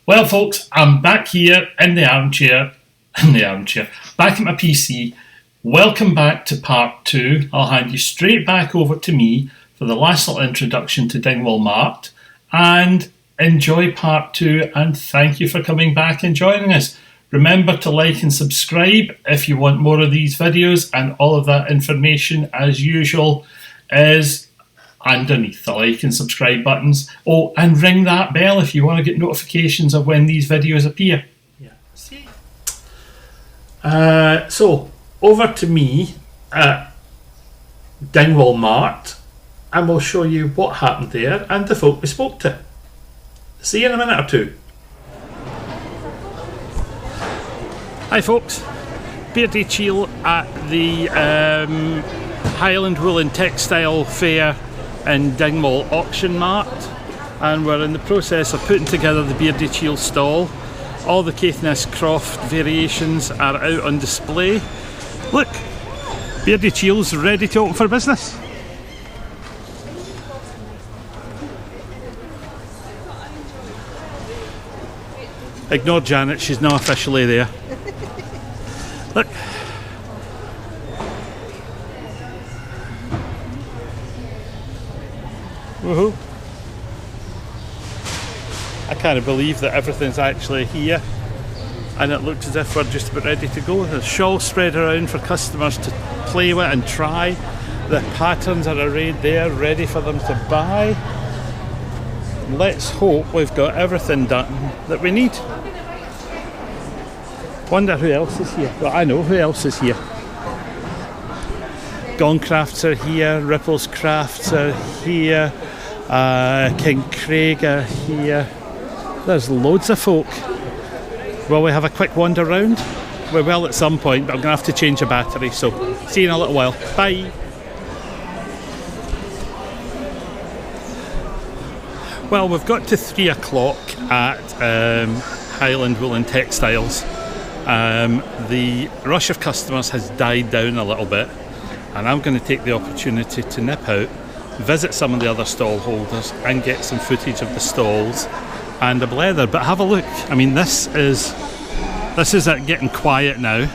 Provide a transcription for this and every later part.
Well, folks, I'm back here in the armchair, back at my PC. Welcome back to part 2. I'll hand you straight back over to me for the last little introduction to Dingwal Mart, and enjoy part 2, and thank you for coming back and joining us. Remember to like and subscribe if you want more of these videos, and all of that information, as usual, is underneath the like and subscribe buttons. Oh, and ring that bell if you want to get notifications of when these videos appear. Yeah. See? So, over to me at Dingwal Mart, and we'll show you what happened there and the folk we spoke to. See you in a minute or two. Hi folks, Beardychiel at the Highland Wool and Textile Fair in Dingwal Auction Mart, and we're in the process of putting together the Beardychiel stall. All the Caithness Croft variations are out on display. Look, Beardychiel's ready to open for business. Ignore Janet, she's not officially there. Look. Woohoo. I can't believe that everything's actually here, and it looks as if we're just about ready to go. There's shawls spread around for customers to play with and try. The patterns are arrayed there, ready for them to buy. Let's hope we've got everything done that we need. Wonder who else is here. Well, I know who else is here. Gone Crafts are here, Ripples Crafts are here, King Craig are here. There's loads of folk. Will we have a quick wander round? We will at some point, but I'm going to have to change a battery, so see you in a little while. Bye! Well, we've got to 3 o'clock at Highland Wool and Textiles. The rush of customers has died down a little bit, and I'm going to take the opportunity to nip out, visit some of the other stall holders and get some footage of the stalls and the blether. But have a look, I mean, this is it getting quiet now.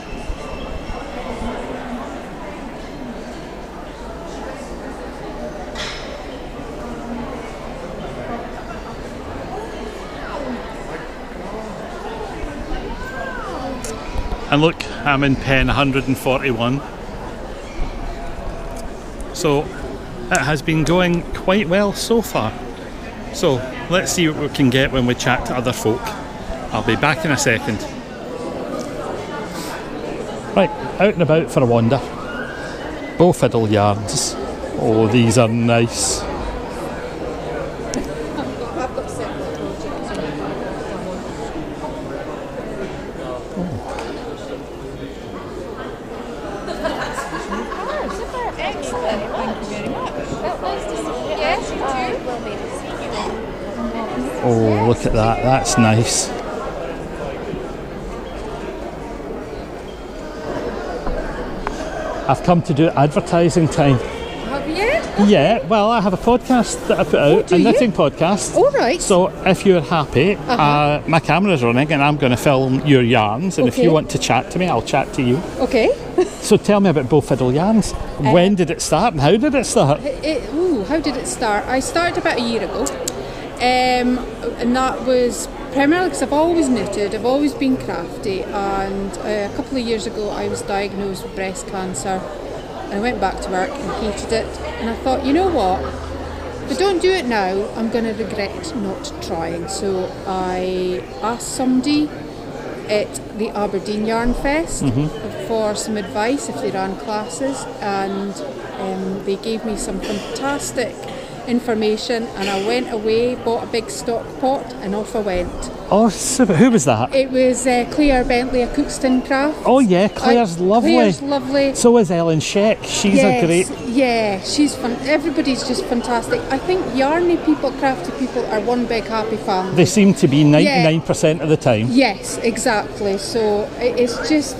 And look, I'm in pen 141. So it has been going quite well so far. So let's see what we can get when we chat to other folk. I'll be back in a second. Right, out and about for a wander. Bow fiddle yarns. Oh, these are nice. Oh, look at that, that's nice. I've come to do advertising time. Have you? Yeah, well, I have a podcast that I put out, a knitting podcast. Oh, right. So if you're happy, my camera's running and I'm going to film your yarns, and if you want to chat to me, I'll chat to you. Okay. So tell me about Bow Fiddle Yarns. When did it start and how did it start? How did it start? I started about a year ago. And that was primarily because I've always knitted, I've always been crafty, and a couple of years ago I was diagnosed with breast cancer, and I went back to work and hated it, and I thought, you know what, if I don't do it now I'm going to regret not trying. So I asked somebody at the Aberdeen Yarn Fest for some advice if they ran classes, and they gave me some fantastic information, and I went away, bought a big stock pot, and off I went. Oh, super. Who was that? It was Claire Bentley of Cookston Crafts. Oh yeah, Claire's lovely. Claire's lovely. So is Ellen Sheck. She's a great... Yeah, she's fun. Everybody's just fantastic. I think yarny people, crafty people are one big happy family. They seem to be 99% of the time. Yes, exactly. So it's just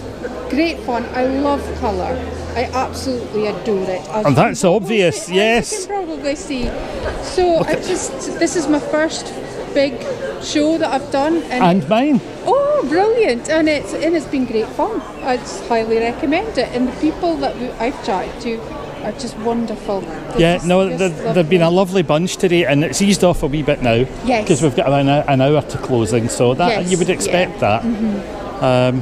great fun. I love colour. I absolutely adore it. And that's obvious, yes. You can probably see. So this is my first big show that I've done. And mine. Oh, brilliant. And it's been great fun. I'd highly recommend it. And the people that I've chatted to are just wonderful. They've been a lovely bunch today, and it's eased off a wee bit now. Yes. Because we've got an hour to closing, so that you would expect that. Mm-hmm.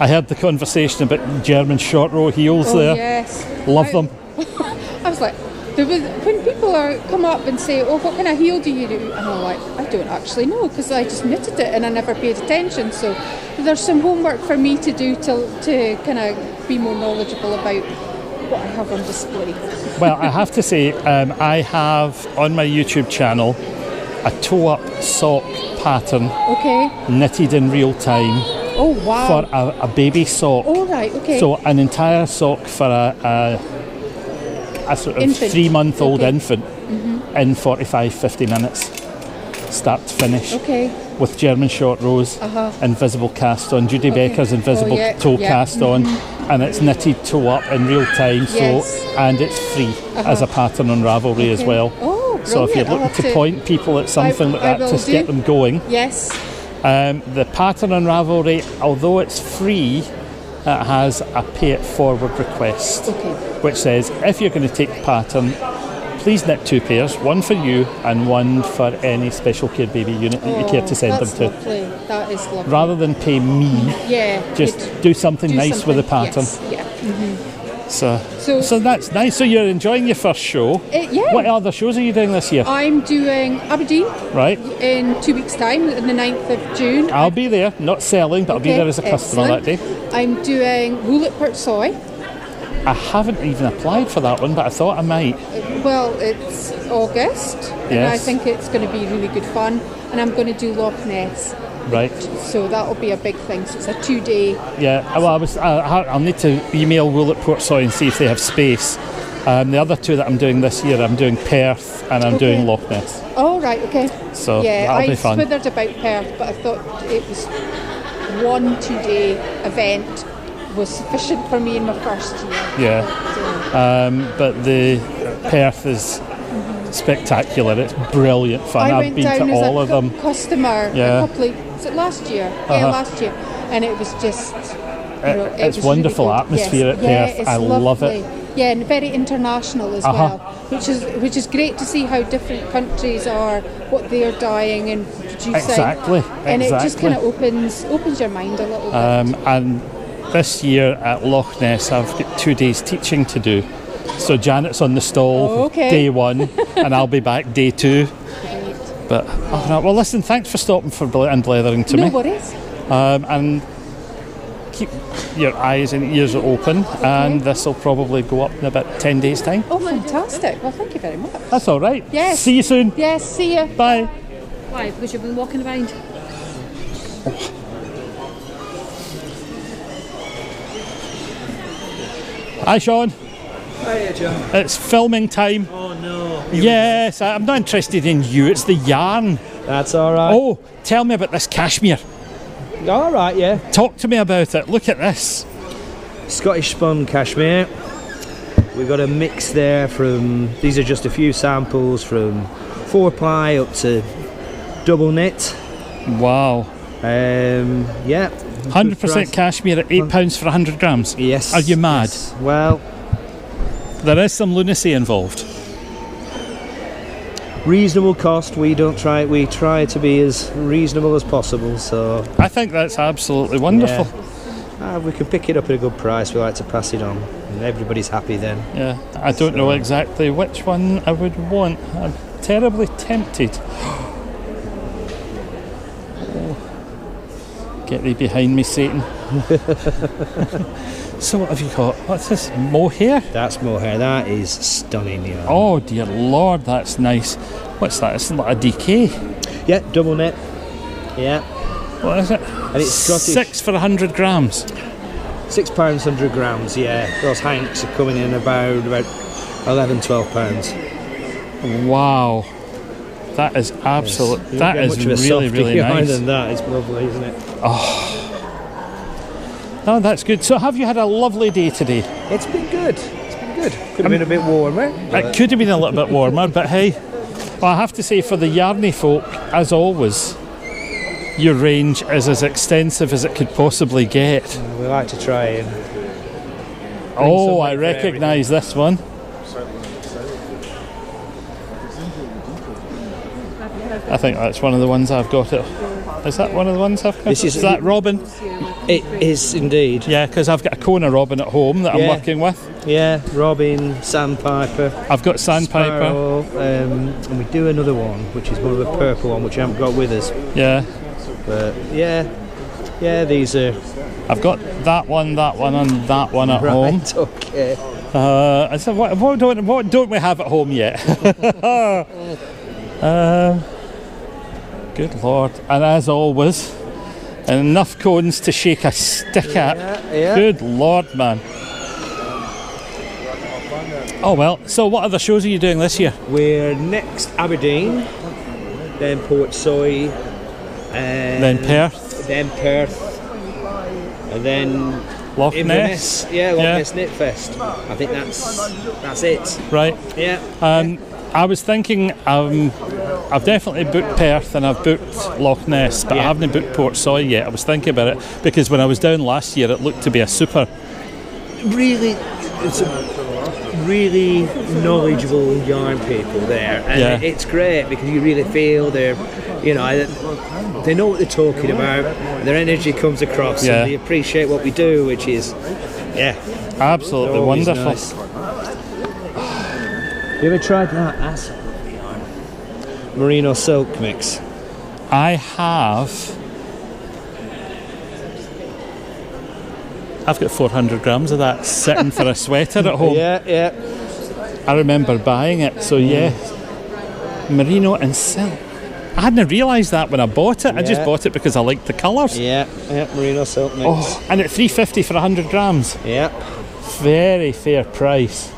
I heard the conversation about German short row heels there. Yes. Love them. I was like, when people come up and say, oh, what kind of heel do you do? And I'm like, I don't actually know, because I just knitted it and I never paid attention. So there's some homework for me to do to kind of be more knowledgeable about what I have on display. Well, I have to say, I have on my YouTube channel a toe-up sock pattern, knitted in real time. Oh wow! For a baby sock. Oh right, okay. So an entire sock for a sort of infant. 3-month-old infant in 45-50 minutes, start to finish. Okay. With German short rows, invisible cast on, Judy Becker's invisible toe cast on, and it's knitted toe up in real time. Yes. So and it's free as a pattern on Ravelry as well. Oh, brilliant. So if you're looking to point people at something like that to get them going. Yes. The pattern on Ravelry, although it's free, it has a pay it forward request, which says if you're going to take the pattern, please knit 2 pairs, one for you and one for any special care baby unit that you care to send them to. Lovely. That is lovely. Rather than pay me, just do something nice with the pattern. Yes. Yeah. Mm-hmm. So that's nice. So you're enjoying your first show. What other shows are you doing this year? I'm doing Aberdeen. Right. In 2 weeks' time, on the 9th of June. I'll be there, not selling, but I'll be there as a customer that day. I'm doing W.I.P.s. I haven't even applied for that one, but I thought I might. Well, it's August, and I think it's going to be really good fun. And I'm going to do Loch Ness. Right. So that'll be a big thing. So it's a 2-day. Yeah. Well, I'll need to email W.I.P.s and see if they have space. The other 2 that I'm doing this year, I'm doing Perth and I'm doing Loch Ness. Oh right, okay. So that'll be fun. I swithered about Perth, but I thought it was 1 2-day event was sufficient for me in my first year. Yeah. But the Perth is spectacular. It's brilliant fun. I've been to all of them. Customer. A couple of, was it last year? Yeah, last year. And it was just. It's wonderful really atmosphere at Perth. I love it. Yeah, and very international as well, which is great to see how different countries are, what they're dyeing and producing. Exactly. And it just kind of opens your mind a little bit. And this year at Loch Ness, I've got 2 days teaching to do. So Janet's on the stall day 1, and I'll be back day 2. Great. But well, listen, thanks for stopping and blethering to me. No worries. And keep your eyes and ears open, and this will probably go up in about 10 days' time. Oh, fantastic. Well, thank you very much. That's all right. Yes. See you soon. Yes, see you. Bye. Why? Because you've been walking around. Hi, Sean. Hiya, John. It's filming time. Oh, no. Yes, I'm not interested in you. It's the yarn. That's all right. Oh, tell me about this cashmere. All right, yeah. Talk to me about it. Look at this. Scottish spun cashmere. We've got a mix there from, these are just a few samples from 4-ply up to double knit. Wow. Yeah. 100% cashmere at £8 for 100 grams. Yes. Are you mad? Yes. Well, there is some lunacy involved. Reasonable cost. We try to be as reasonable as possible. So I think that's absolutely wonderful. Yeah. We can pick it up at a good price. We like to pass it on, and everybody's happy then. Yeah. I don't know exactly which one I would want. I'm terribly tempted. Get thee behind me, Satan. So what have you got? What's this? Mohair? That's mohair. That is stunning, yeah. Oh dear Lord, that's nice. What's that? It's like a DK. Yeah, double knit. Yeah. What is it? And it's Scottish. 6 for 100 grams. £6, 100 grams, yeah. Those hanks are coming in about 11, 12 pounds. Wow. That is absolute. Yes. That is really nice. Than that, it's lovely, isn't it? Oh. No, that's good. So have you had a lovely day today? It's been good. It's been good. Could have been a bit warmer. It could have been a little bit warmer, but hey, well, I have to say for the yarny folk, as always, your range is as extensive as it could possibly get. We like to try and... Oh, I recognise this one. I think that's one of the ones I've got. Is that one of the ones I've got? Is that robin? It is indeed. Yeah, because I've got a Kona robin at home that I'm working with. Yeah, robin, sandpiper. I've got sandpiper. Sparrow, and we do another one, which is more of a purple one, which I haven't got with us. Yeah. But yeah, these are... I've got that one, and that one at home. Okay. I said, what don't we have at home yet? Good Lord. And as always, enough cones to shake a stick at. Yeah. Good Lord, man. Oh well, so what other shows are you doing this year? We're next Aberdeen, then Port Soy, Then Perth. And then Loch Inverness. Ness. Yeah, Loch Ness Knit Fest. I think that's it. Right. Yeah. I was thinking, I've definitely booked Perth and I've booked Loch Ness, but I haven't booked Port Soy yet. I was thinking about it because when I was down last year, it looked to be a super. It's a really knowledgeable yarn people there, and it's great because you really feel they know what they're talking about. Their energy comes across, and they appreciate what we do, which is absolutely wonderful. Nice. You ever tried that asshole yarn? Merino silk mix. I have. I've got 400 grams of that sitting for a sweater at home. Yeah. I remember buying it, so merino and silk. I hadn't realised that when I bought it. I just bought it because I liked the colours. Yeah, merino silk mix. Oh, and at $3.50 for 100 grams. Yeah. Very fair price.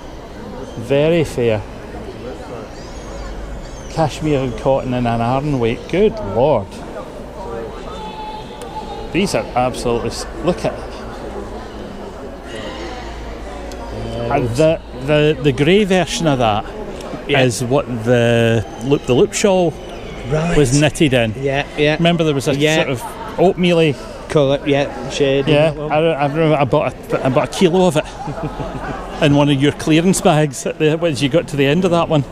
Very fair. Cashmere and cotton in an iron weight. Good Lord. These are absolutely... Look at it. The grey version of that is what the loop shawl was knitted in. Yeah. Remember there was a sort of oatmeal-y colour, shade. Yeah, I remember I bought a kilo of it in one of your clearance bags as you got to the end of that one.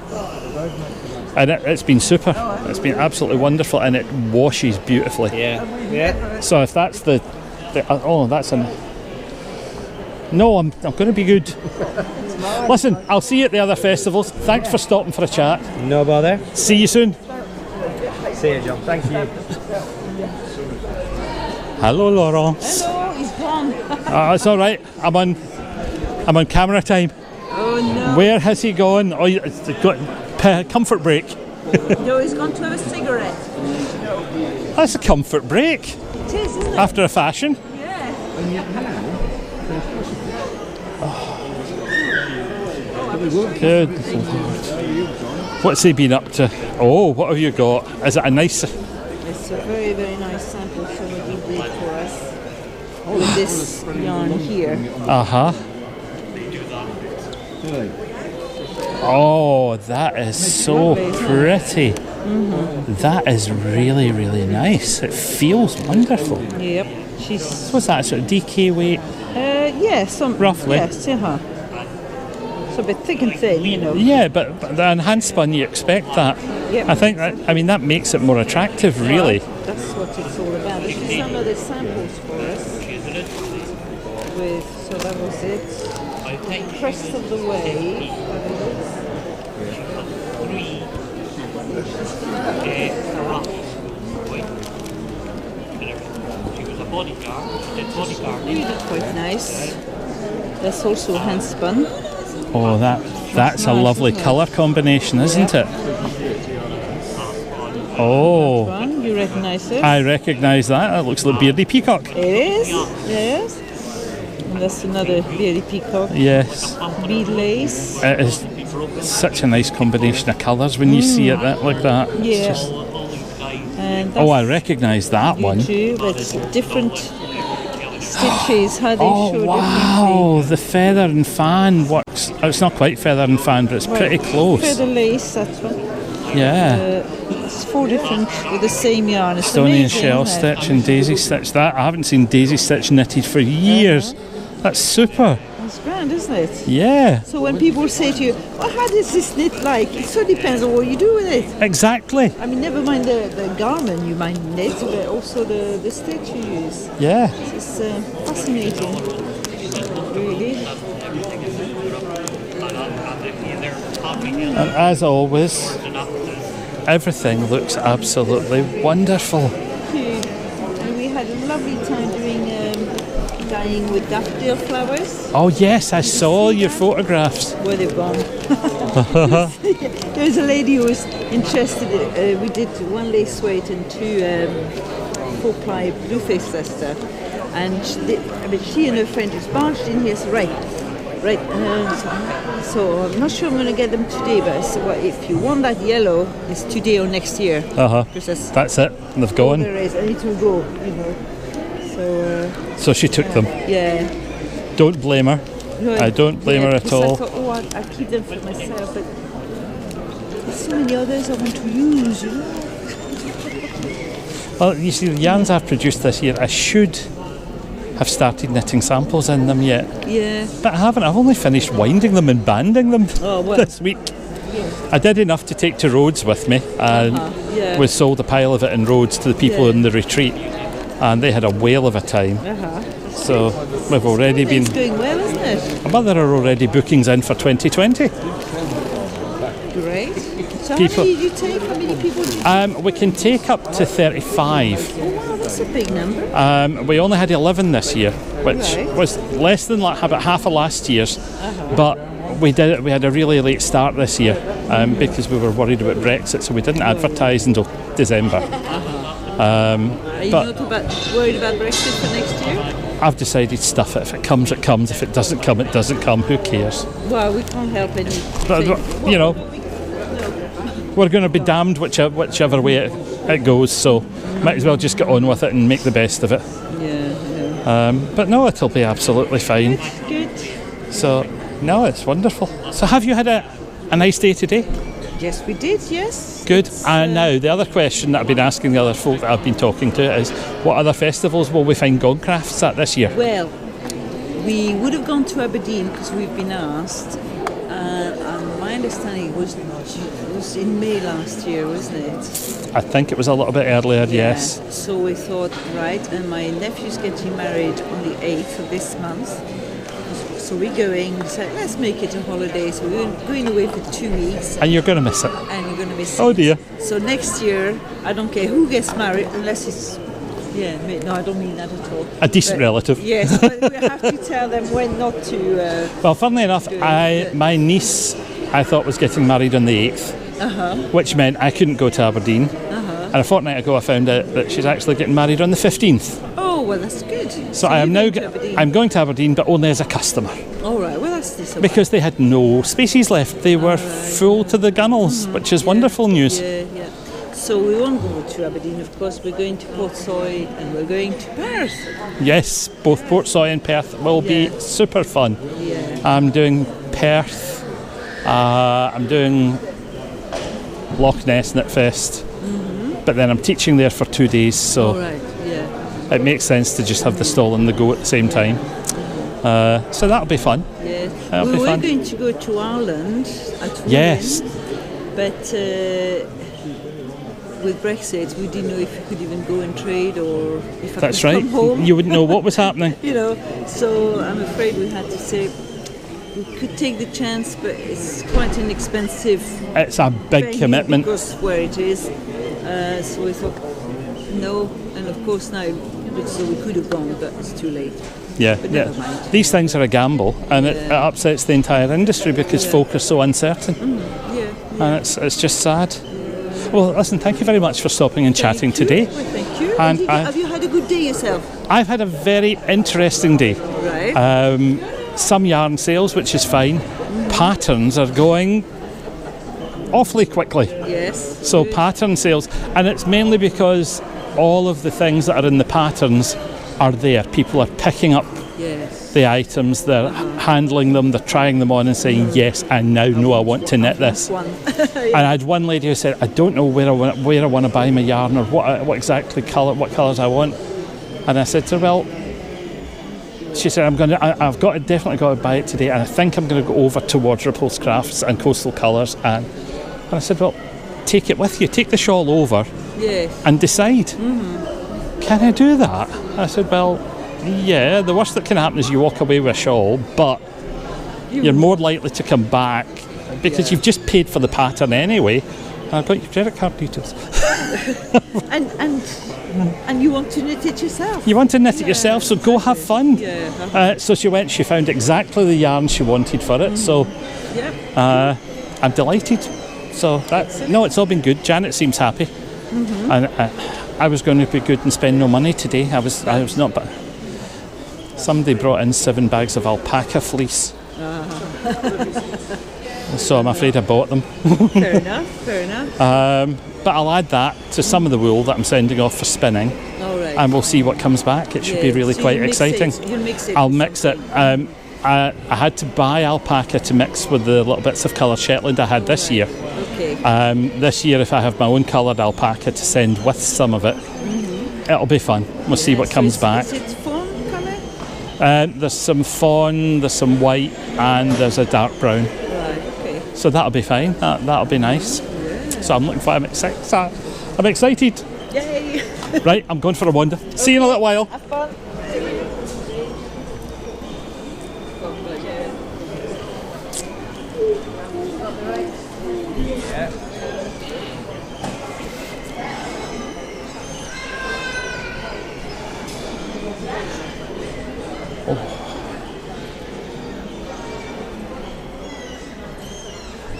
And it's been super. It's been absolutely wonderful, and it washes beautifully. Yeah. So if that's that's an... No, I'm going to be good. Listen, I'll see you at the other festivals. Thanks for stopping for a chat. No bother. See you soon. See you, John. Thank you. Hello, Laurence. Hello, he's gone. It's all right. I'm on camera time. Oh no. Where has he gone? Oh, he's got comfort break. No, he's gone to have a cigarette. That's a comfort break. It is, isn't it? After a fashion. Yeah. Good Lord. What's he been up to? Oh, what have you got? Is it a nice... It's a very, very nice sample show that you did for us with this yarn here. Uh-huh. Oh, that is so pretty. Mm-hmm. That is really, really nice. It feels wonderful. Yep. What's that, sort of DK weight? Roughly. Yes, It's a bit thick and thin, you know. Yeah, but the hand spun, you expect that. Yep. I think that makes it more attractive, really. That's what it's all about. This is some of the samples for us. So that was it. Crest of the Wave. Really quite nice. That's also hand spun. Oh, that's a lovely colour combination, isn't it? Oh. You recognise it? I recognise that. That looks like Beardy Peacock. It is, yes. And that's another Beardy Peacock. Yes. Bead lace. It is such a nice combination of colours when you see it like that. Yeah. And I recognise that one. Too, but it's different stitches, how they show differently. Wow, the feather and fan works. It's not quite feather and fan, but it's pretty close. Feather lace, that's one. Yeah. It's 4 different with the same yarn. It's Stony and amazing, shell isn't it? stitch and daisy stitch. That I haven't seen daisy stitch knitted for years. That's super. It's grand, isn't it? Yeah. So when people say to you, well, how does this knit like? It so depends on what you do with it. Exactly. I mean, never mind the garment you might knit, but also the stitch you use. Yeah. It's fascinating, really. And as always, everything looks absolutely wonderful. And we had a lovely time doing dyeing with daffodil flowers. Oh yes, I saw your photographs. Where they've gone. There was a lady who was interested. We did 1 lace weight and 2 4-ply blue-faced Leicester, and she and her friend just barged in here. So right. So I'm not sure I'm going to get them today, but I said, well, if you want that yellow, it's today or next year. Because that's it. And they've gone. There is, and it will go. So she took them. Yeah. Don't blame her. No, I don't blame her at all. I thought, I'll keep them for myself, but there's so many others I want to use. Well, you see, the yarns I've produced this year, I should have started knitting samples in them yet. Yeah. But I haven't. I've only finished winding them and banding them this week. Yeah. I did enough to take to Rhodes with me, and we sold a pile of it in Rhodes to the people in the retreat, and they had a whale of a time. So we've already been. It's going well, isn't it? Well, there are already bookings in for 2020. Great. So how many did you take? How many people did you We can take up to 35. Oh wow, that's a big number. We only had 11 this year, which was less than about half of last year's. But we had a really late start this year because we were worried about Brexit, so we didn't advertise until December. Are you not worried about Brexit for next year? I've decided stuff it. If it comes, it comes. If it doesn't come, it doesn't come. Who cares? Well, we can't help anything. You know, we're going to be damned whichever way it goes. So might as well just get on with it and make the best of it. Yeah. But no, it'll be absolutely fine. Good. So no, it's wonderful. So have you had a nice day today? Yes, we did. Yes. Good. And now the other question that I've been asking the other folk that I've been talking to is, what other festivals will we find gone crafts at this year? Well, we would have gone to Aberdeen because we've been asked. And my understanding was in May last year, wasn't it? I think it was a little bit earlier, yes. So we thought, right, and my nephew's getting married on the 8th of this month. So we're going, we said, let's make it a holiday. So we're going away for 2 weeks. And you're going to miss it. And you're going to miss it. Oh dear. So next year, I don't care who gets married, unless it's, no, I don't mean that at all. A decent relative. Yes, but we have to tell them when not to. Well, funnily enough, my niece, I thought was getting married on the 8th, which meant I couldn't go to Aberdeen. And a fortnight ago I found out that she's actually getting married on the 15th. Oh, well, that's good. So I am now I'm going to Aberdeen, but only as a customer. All right, well, that's decent. Because they had no spaces left. They were full to the gunnels, which is wonderful news. Yeah. So we won't go to Aberdeen, of course. We're going to Portsoy and we're going to Perth. Yes, both Portsoy and Perth will be super fun. Yeah. I'm doing Perth. I'm doing Loch Ness Knit Fest. But then I'm teaching there for 2 days, so it makes sense to just have the stall and the go at the same time. So that'll be fun. Yeah. That'll we be were fun. going to go to Ireland at Yes. but with Brexit, we didn't know if we could even go and trade or if I That's could right. come home. You wouldn't know what was happening. So I'm afraid we had to say we could take the chance, but it's quite an expensive. It's a big venue commitment. because where it is. So we thought no, and of course now it looks as though we could have gone, but it's too late. Yeah. Never mind. These things are a gamble, and it upsets the entire industry because folk are so uncertain. And it's just sad. Well, listen, thank you very much for stopping and chatting today. Well, thank you. And have you had a good day yourself? I've had a very interesting day. Right. Some yarn sales, which is fine. Patterns are going awfully quickly. Yes. So pattern sales, and it's mainly because all of the things that are in the patterns are there. People are picking up the items, they're handling them, they're trying them on and saying, yes, I now know I want to knit this. And I had one lady who said, I don't know where I want to buy my yarn or what what colours I want. And I said to her, well, she said, I've definitely got to buy it today, and I think I'm going to go over towards Repulse Crafts and Coastal Colours. And I said, well, take it with you, take the shawl over and decide. Can I do that? I said, well, yeah, the worst that can happen is you walk away with a shawl, but you're more likely to come back because you've just paid for the pattern anyway. And I've got your credit card details. And you want to knit it yourself. You want to knit it yourself, so go have fun. So she found exactly the yarn she wanted for it, so I'm delighted. So it's all been good. Janet seems happy. And I was going to be good and spend no money today. I was not, but somebody brought in 7 bags of alpaca fleece. So I'm afraid I bought them. Fair enough. But I'll add that to some of the wool that I'm sending off for spinning. All right. And we'll see what comes back. It should be really quite exciting. You'll mix it. I'll mix it. I had to buy alpaca to mix with the little bits of coloured Shetland I had this year. Okay. This year, if I have my own coloured alpaca to send with some of it, it'll be fun. We'll see what comes back. Is it fawn colour? There's some fawn, there's some white, and there's a dark brown. Right, okay. So that'll be fine. That'll be nice. So I'm looking for. I'm excited. Yay! Right, I'm going for a wander. See you in a little while. Have fun.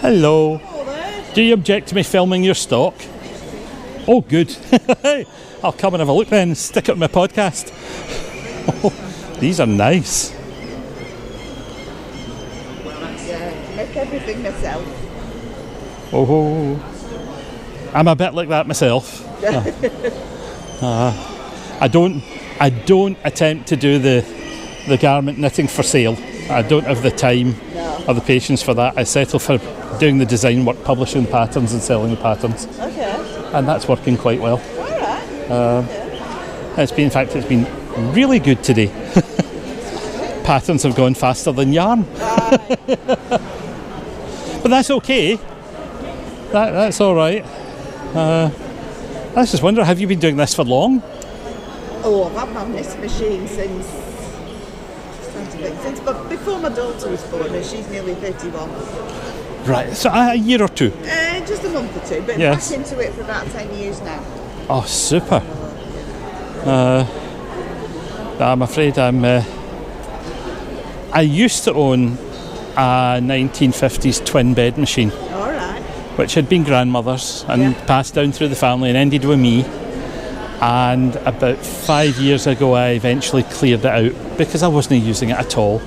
Hello. Do you object to me filming your stock? Oh, good. I'll come and have a look then and stick it on my podcast. Oh, these are nice. Make everything myself. Oh, I'm a bit like that myself. I don't attempt to do the garment knitting for sale. I don't have the time or the patience for that. I settle for doing the design work, publishing patterns and selling the patterns. Okay. And that's working quite well. All right. It's been really good today. Patterns have gone faster than yarn. But that's okay. That's all right. I was just wondering, have you been doing this for long? Oh, I've had my knit machine since but before my daughter was born, and she's nearly 31. Right, so a year or two? Just a month or two, but yes. Back into it for about 10 years now. Oh, super. I'm afraid I used to own a 1950s twin bed machine. All right. Which had been grandmother's and passed down through the family and ended with me. And about 5 years ago I eventually cleared it out because I wasn't using it at all.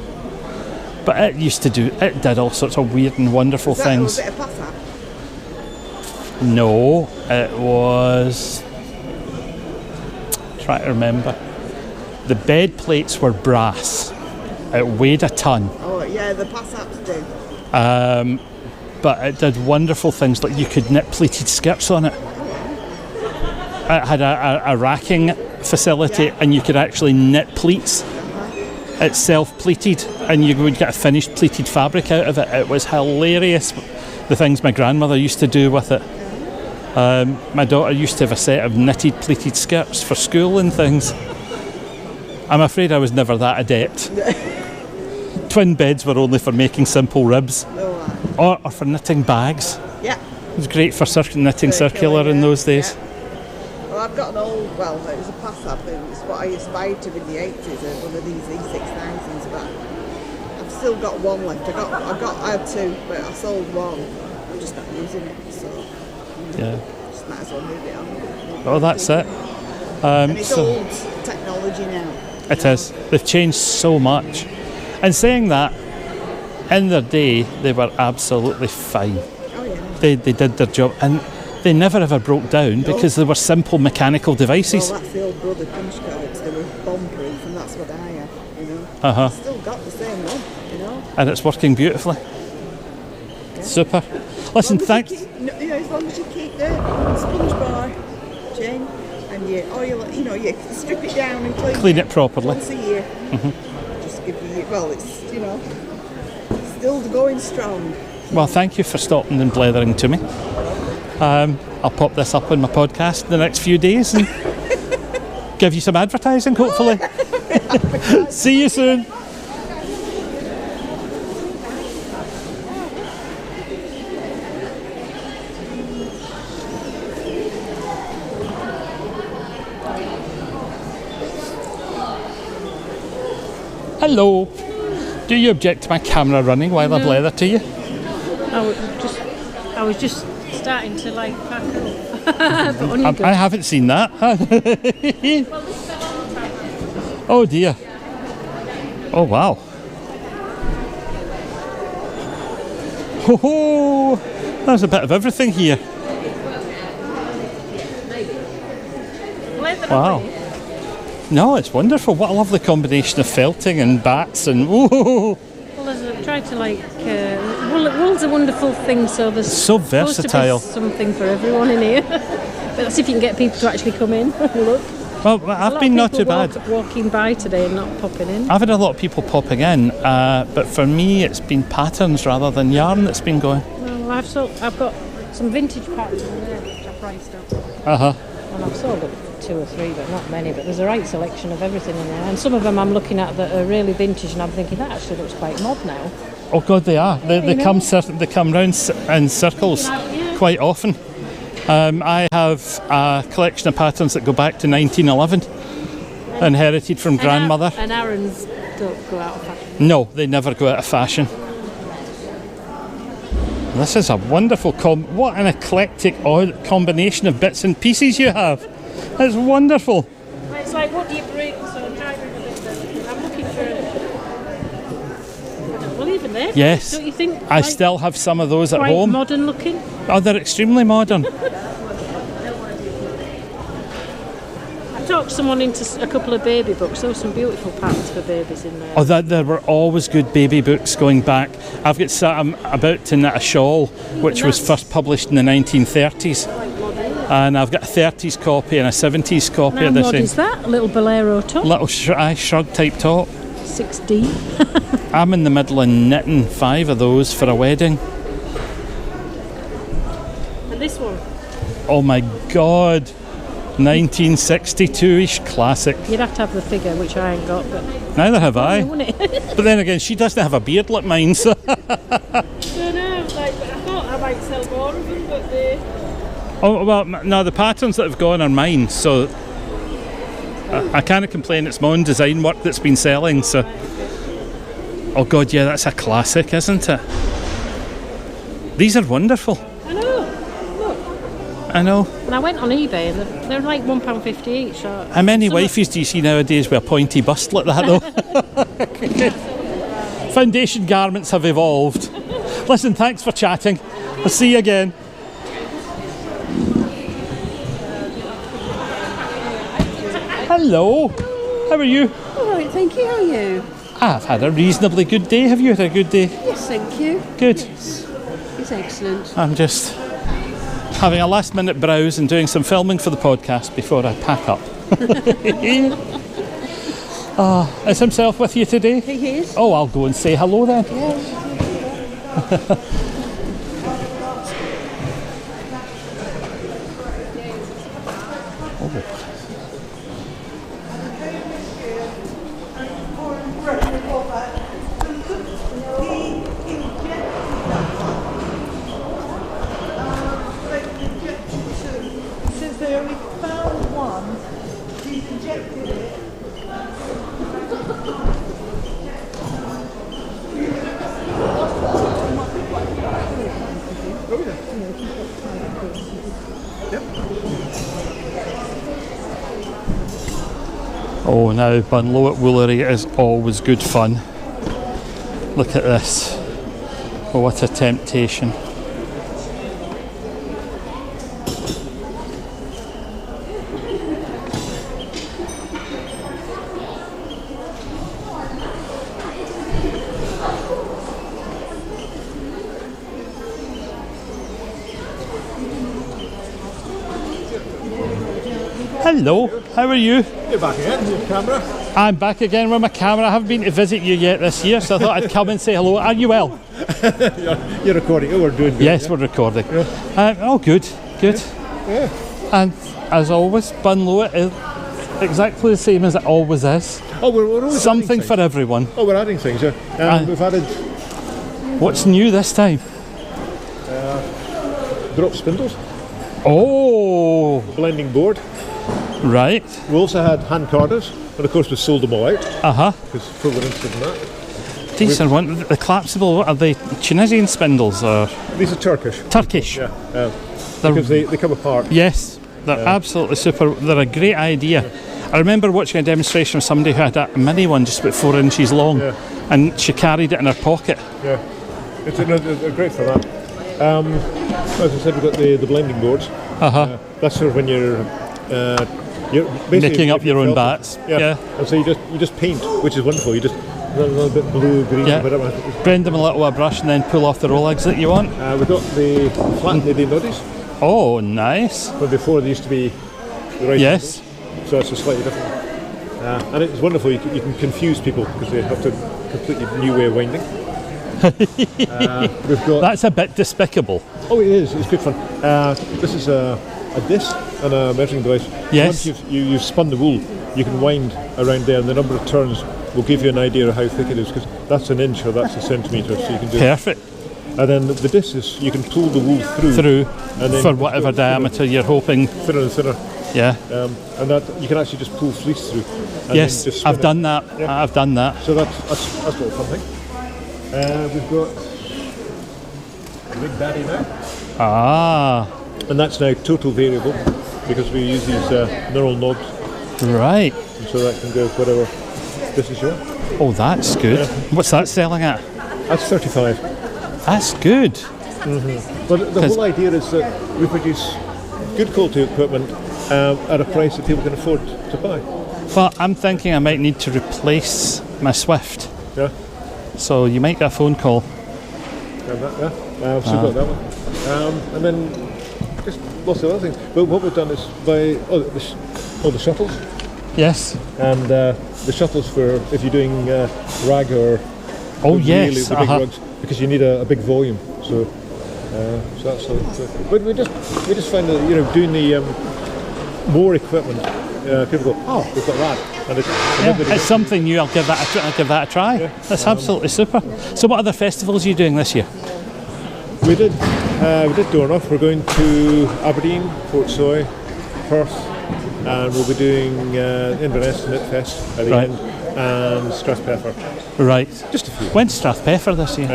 But it did all sorts of weird and wonderful things. Was it a pass-up? No, it was... Try to remember. The bed plates were brass. It weighed a ton. Oh yeah, the pass-ups do. But it did wonderful things, like you could knit pleated skirts on it. It had a racking facility and you could actually knit pleats. It's self-pleated and you would get a finished pleated fabric out of it. It was hilarious, the things my grandmother used to do with it. My daughter used to have a set of knitted pleated skirts for school and things. I'm afraid I was never that adept. Twin beds were only for making simple ribs or for knitting bags. Yeah. It was great for knitting circular in those days. Yeah. Well, I've got an old, it was a pass-up. It was what I aspired to in the 80s, one of these E6000s, but I've still got one left. I had two, but I sold one. I'm just not using it, so just might as well move it on. Oh, that's it. And it's old technology now. It is. They've changed so much. And saying that, in their day, they were absolutely fine. Oh, yeah. They did their job, and they never ever broke down because they were simple mechanical devices. Well, that's the old brother punch cards. They were bomb-proof, and that's what I have. you know. Uh-huh. Still got the same one, you know. And it's working beautifully. Yeah. Super. Listen, thanks. As long as you keep the sponge bar chain and you oil, you know, you strip it down and clean it properly. once a year. Just give you, well, it's, you know, still going strong. Well, thank you for stopping and blethering to me. I'll pop this up on my podcast in the next few days and give you some advertising, hopefully. See you soon. Hello. Do you object to my camera running while I blether to you? I was just starting to like pack up. I haven't seen that. Oh dear. Oh wow. Oh, there's a bit of everything here. Wow. No, it's wonderful. What a lovely combination of felting and bats and ooh. Well, I've tried to like. Wool's a wonderful thing, so there's so versatile. Supposed to be something for everyone in here. But that's if you can get people to actually come in and look. Well, I've been not too bad. Walking by today and not popping in. I've had a lot of people popping in, but for me, it's been patterns rather than yarn that's been going. Well, I've got some vintage patterns in there which I priced up. And I've sold up 2 or 3, but not many. But there's a right selection of everything in there, and some of them I'm looking at that are really vintage, and I'm thinking that actually looks quite mod now. Oh God, they are. They come round in circles quite often. I have a collection of patterns that go back to 1911, inherited from grandmother. And Aaron's don't go out of fashion. No, they never go out of fashion. This is a wonderful what an eclectic odd combination of bits and pieces you have. It's wonderful. It's like, what do you bring? So I'm driving a bit. I'm looking for. Well, even there. Yes. Don't you think? I still have some of those at quite home. Modern looking. Oh, they're extremely modern. I talked someone into a couple of baby books. There were some beautiful patterns for babies in there. Oh, there were always good baby books going back. I've got I'm about to knit a shawl, which was first published in the 1930s. And I've got a 30s copy and a 70s copy of this. What is that? A little bolero top? Little shrug type top. 6D. I'm in the middle of knitting 5 of those for a wedding. And this one? Oh my God. 1962-ish classic. You'd have to have the figure, which I ain't got, but... Neither have I. Wouldn't it? But then again, she doesn't have a beard like mine, so... I don't know, I thought I might sell more of them, but they... Oh, well, no, the patterns that have gone are mine, so... I can't complain, it's my own design work that's been selling, so... Oh God, yeah, that's a classic, isn't it? These are wonderful. I know, look. I know. And I went on eBay, and they're like £1.50 each. So How many wifeys do you see nowadays with a pointy bust like that, though? Foundation garments have evolved. Listen, thanks for chatting. I'll see you again. Hello. How are you? All right, thank you. How are you? I've had a reasonably good day. Have you had a good day? Yes, thank you. Good. Yes. It's excellent. I'm just having a last minute browse and doing some filming for the podcast before I pack up. Is himself with you today? He is. Oh, I'll go and say hello then. Yeah. Since they only found one, he's injected it. Oh, now Bunlow at Woolery is always good fun. Look at this. Oh, what a temptation. Hello, how are you? You're back again with your camera. I'm back again with my camera. I haven't been to visit you yet this year, so I thought I'd come and say hello. Are you well? You're recording. Oh, we're doing good. Yes, we're recording. Oh, good. Yeah. And as always, Bunlow is exactly the same as it always is. Oh, we're always something adding for things. everyone. Oh, we're adding things, yeah. We've added... What's new this time? Drop spindles. Oh! Blending board. Right. We also had hand carders, and of course we sold them all out. Because people were interested in that. These are the collapsible, what are they? Tunisian spindles or? These are Turkish. Turkish. Yeah. Because they come apart. Yes, they're absolutely super. They're a great idea. I remember watching a demonstration of somebody who had a mini one just about 4 inches long, and she carried it in her pocket. Yeah, they're great for that. As I said, we've got the blending boards. That's sort of when you're basically nicking up your own bats. Yeah. And so you just paint, which is wonderful. You just a little bit blue, green, whatever. Blend them a little with a brush and then pull off the roll eggs that you want. We've got the flat knitting noddies. Oh, nice. But before they used to be the right Yes. angles, so it's a slightly different. And it's wonderful. You can confuse people because they have to completely new way of winding. We've got. That's a bit despicable. Oh, it is. It's good fun. This is a disc and a measuring device. Yes. Once you've spun the wool, you can wind around there, and the number of turns will give you an idea of how thick it is, because that's an inch or that's a centimetre, so you can do. Perfect. And then the disc is you can pull the wool through and then for whatever diameter you're hoping. Thinner and thinner. Yeah. And that you can actually just pull fleece through. And Yes, then just spin I've done that. Yeah. I've done that. So that's got a fun thing. We've got the big daddy now. And that's now total variable because we use these neural knobs. Right. And so that can go whatever this is your. Oh, that's good. Yeah. What's that selling at? That's 35. That's good. But the whole idea is that we produce good quality equipment at a price that people can afford to buy. Well, I'm thinking I might need to replace my Swift. Yeah. So you might get a phone call. I've still got that one. And then just lots of other things. But what we've done is by the shuttles. Yes. And the shuttles for if you're doing rag or the big rugs, because you need a big volume. So that's but we just find that doing the more equipment, people go, we've got that. And it's something new. I'll give that a try. Yeah. That's absolutely super. So what other festivals are you doing this year? We did Dornoch. We're going to Aberdeen, Portsoy, Perth, and we'll be doing Inverness Knit Fest at the end, and Strathpeffer. Right. Just a few. When's Strathpeffer this year?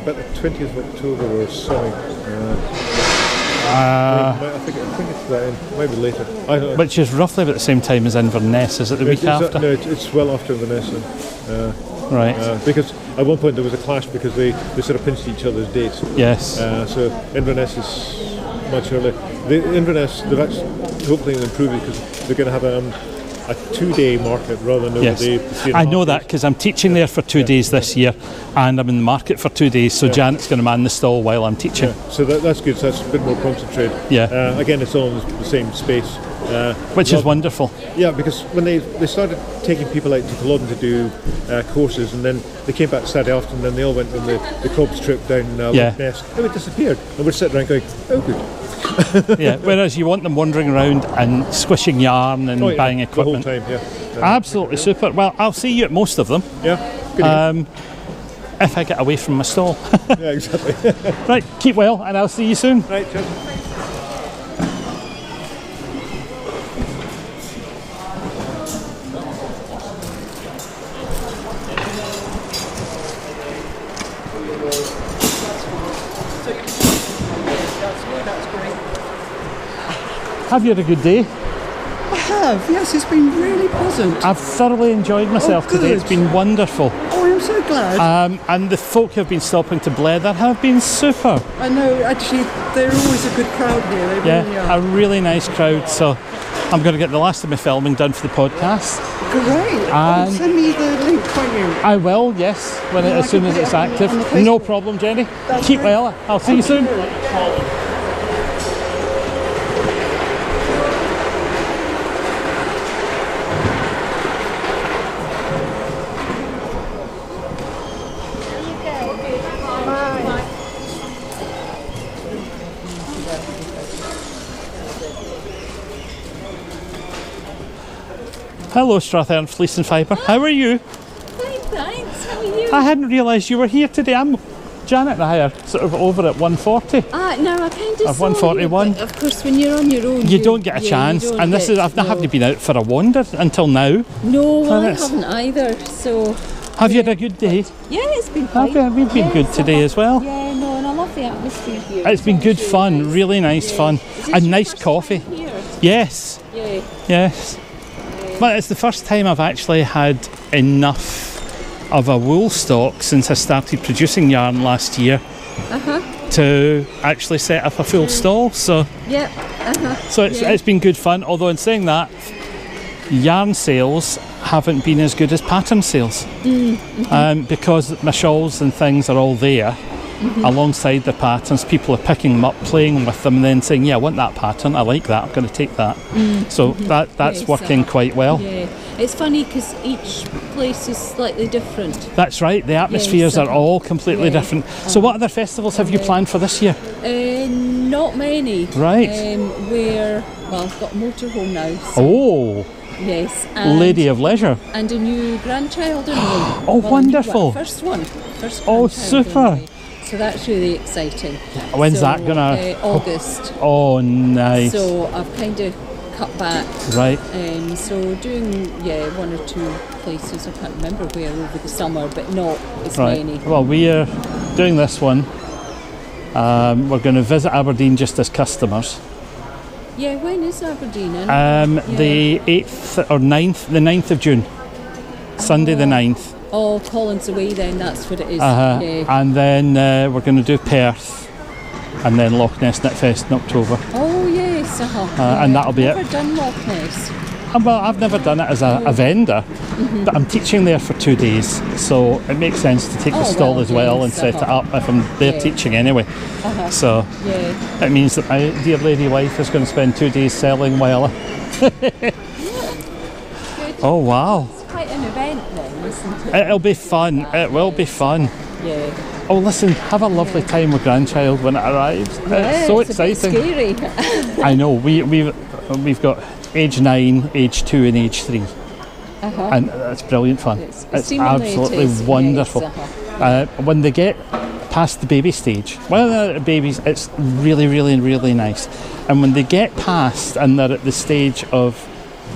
About the 20th of October we're selling. I think it's that end, maybe later. I don't know. Which is roughly about the same time as Inverness. Is it the week after? No, it's well after Inverness. Then. Because at one point there was a clash because they sort of pinched each other's dates. Yes. So Inverness is much earlier. The Inverness, they've actually hopefully improve it because they're going to have a 2-day market rather than a day. I know that because I'm teaching there for 2 days this year, and I'm in the market for 2 days. So Janet's going to man the stall while I'm teaching. Yeah. So that's good. So that's a bit more concentrated. Yeah. Again, it's all in the same space. Which is wonderful. Yeah, because when they started taking people out to Culloden to do courses, and then they came back Saturday afternoon, and then they all went on the Cobb's trip down Loch Ness, and it disappeared. And we're sitting around going, oh good. Yeah, whereas you want them wandering around and squishing yarn and buying equipment. The whole time, Absolutely super. Well, I'll see you at most of them. Yeah. Good if I get away from my stall. Yeah, exactly. Right, keep well, and I'll see you soon. Right, cheers. Have you had a good day? I have, yes, it's been really pleasant. I've thoroughly enjoyed myself today. It's been wonderful. Oh, I'm so glad. And the folk who have been stopping to blether have been super. I know, actually, they're always a good crowd here. They really are. A really nice crowd. So I'm going to get the last of my filming done for the podcast. Great. Send me the link, won't you? I will, yes, as soon as it's active. No problem, Jenny. That's Keep great. well. I'll see you soon. Hello, Strathern Fleece and Fibre. How are you? Fine, thanks. How are you? I hadn't realised you were here today. Janet and I are sort of over at 140. No, I kind of 141. Of course, when you're on your own, You don't get a chance. And this is, I've not having been out for a wander until now. No, I haven't either. So. Have you had a good day? Yeah, it's been fine. We've been good today as well. Yeah, no, and I love the atmosphere here. It's been good fun, really nice fun. And nice coffee. Yes. Yeah. Yes. But it's the first time I've actually had enough of a wool stock since I started producing yarn last year to actually set up a full stall. So so it's been good fun. Although in saying that, yarn sales haven't been as good as pattern sales because my shawls and things are all there alongside the patterns. People are picking them up, playing with them, and then saying, yeah, I want that pattern, I like that, I'm going to take that. So that's working quite well. Yeah, it's funny because each place is slightly different. That's right, the atmospheres are all completely different. So what other festivals have you planned for this year? Not many. Right. I've got a motorhome now. So Oh. Yes. Lady of Leisure. And a new grandchild in me. Oh, wonderful. First one. Oh, super. So that's really exciting. When's that gonna? August. Oh, nice. So I've kind of cut back. Right. So doing one or two places. I can't remember where over the summer, but not as many. Well, we are doing this one. We're going to visit Aberdeen just as customers. Yeah, when is Aberdeen in? The 8th or 9th, the 9th of June. Sunday the 9th. Oh, Collins away then, that's what it is. Yeah. Yeah. And then we're going to do Perth and then Loch Ness Knit Fest in October. Oh yes, and that'll be I've never done Loch Ness. Well, I've never done it as a vendor, but I'm teaching there for 2 days, so it makes sense to take the stall as well and set it up if I'm there teaching anyway. So it means that my dear lady wife is going to spend 2 days selling while Oh wow. It's quite an event then, isn't it? It'll be fun. It will be fun. Yeah. Oh, listen, have a lovely time with grandchild when it arrives. It's so exciting. A bit scary. I know. We've got age 9, age 2 and age 3. And it's brilliant fun. It's absolutely wonderful. When they get past the baby stage, babies, it's really, really, really nice. And when they get past and they're at the stage of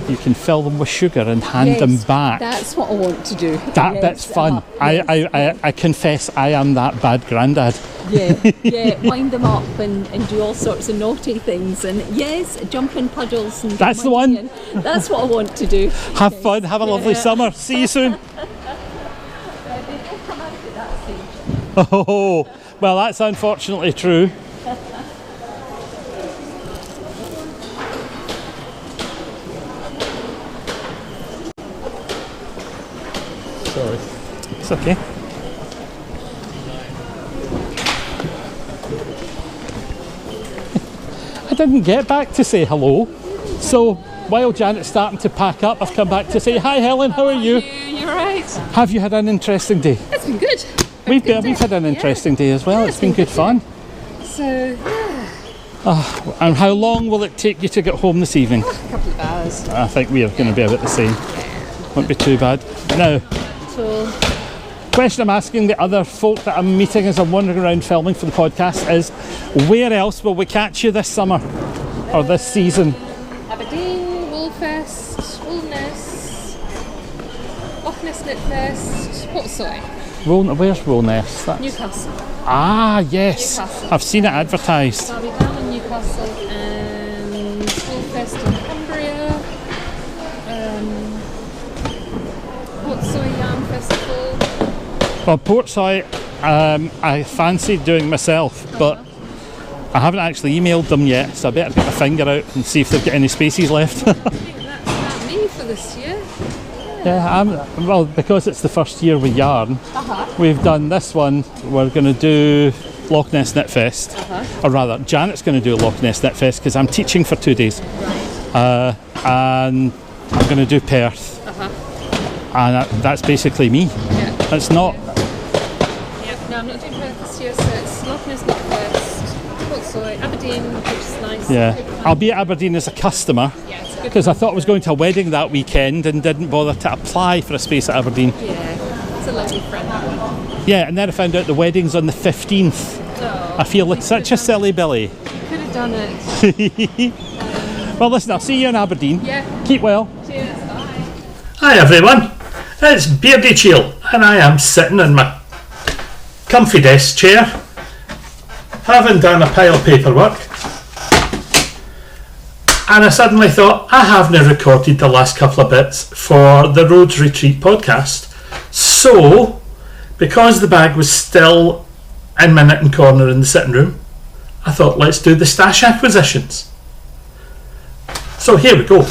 you can fill them with sugar and hand them back. That's what I want to do. That bit's fun. I confess I am that bad granddad. Wind them up and do all sorts of naughty things and jump in puddles and that's the one. That's what I want to do. Have fun, have a lovely summer. See you soon. Oh, well, that's unfortunately true. Sorry. It's okay. I didn't get back to say hello, so while Janet's starting to pack up, I've come back to say hi, Helen. How are you? You're right. Have you had an interesting day? It's been good. We've had an interesting day as well. It's been good fun. So and how long will it take you to get home this evening? a couple of hours. I think we are going to be about the same. Won't be too bad. Now, So question I'm asking the other folk that I'm meeting as I'm wandering around filming for the podcast is, where else will we catch you this summer or this season? Aberdeen, Woolfest, Woolness, Loch Ness Knit Fest, Where's Rollness? Newcastle. Ah, yes. Newcastle. I've seen it advertised. I'll be down in Newcastle and Woolfest in Cumbria, Portsoy Yarn Festival. Well, Portsoy, I fancied doing myself, but I haven't actually emailed them yet, so I better get my finger out and see if they've got any spaces left. I think that's me for this year. Well, because it's the first year with yarn, we've done this one. We're going to do Loch Ness Knit Fest, or rather, Janet's going to do Loch Ness Knit Fest because I'm teaching for 2 days, and I'm going to do Perth, and that's basically me. It's not. No, I'm not doing Perth this year, so it's Loch Ness Knit Fest, thought so. Aberdeen, which is nice. Yeah. I'll be at Aberdeen as a customer because I thought I was going to a wedding that weekend and didn't bother to apply for a space at Aberdeen. Yeah, it's a lovely friend. Yeah, and then I found out the wedding's on the 15th. Oh, I feel like such a silly Billy. Could have done it. Well, listen, I'll see you in Aberdeen. Yeah. Keep well. Cheers. Bye. Hi everyone, it's Beardychiel and I am sitting in my comfy desk chair having done a pile of paperwork, and I suddenly thought I haven't recorded the last couple of bits for the Rhodes Retreat podcast. So, because the bag was still in my knitting corner in the sitting room, I thought let's do the stash acquisitions. So here we go.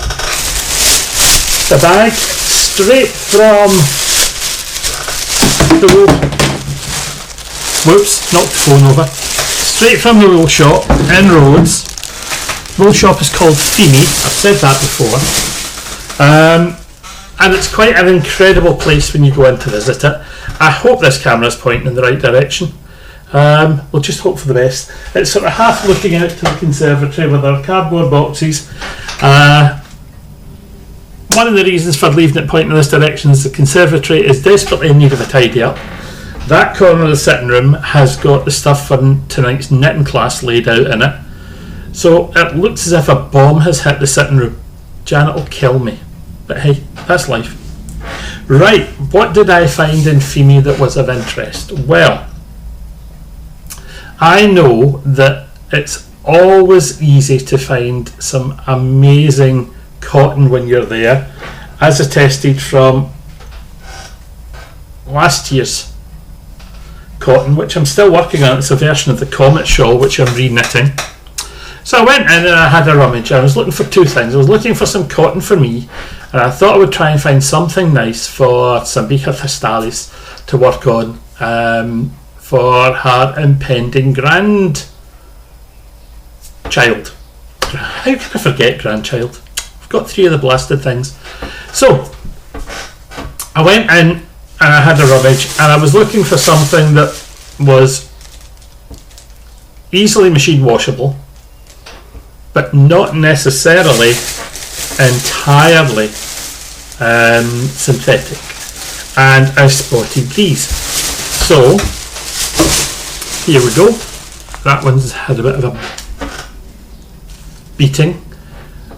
The bag straight from the wool. Whoops, knocked the phone over. Straight from the wool shop in Rhodes. Wool shop is called Feeney. I've said that before. And it's quite an incredible place when you go in to visit it. I hope this camera is pointing in the right direction. We'll just hope for the best. It's sort of half looking out to the conservatory with our cardboard boxes. One of the reasons for leaving it pointing in this direction is the conservatory is desperately in need of a tidy up. That corner of the sitting room has got the stuff for tonight's knitting class laid out in it. So it looks as if a bomb has hit the sitting room. Janet will kill me. But hey, that's life. Right, what did I find in Feeney that was of interest? Well, I know that it's always easy to find some amazing cotton when you're there, as attested from last year's cotton, which I'm still working on. It's a version of the Comet shawl which I'm re-knitting. So I went in and I had a rummage. I was looking for two things. I was looking for some cotton for me, and I thought I would try and find something nice for Sambika Thestalis to work on for her impending grandchild. How can I forget grandchild? I've got three of the blasted things. So I went in and I had a rummage, and I was looking for something that was easily machine washable, but not necessarily entirely synthetic. And I spotted these. So here we go. That one's had a bit of a beating.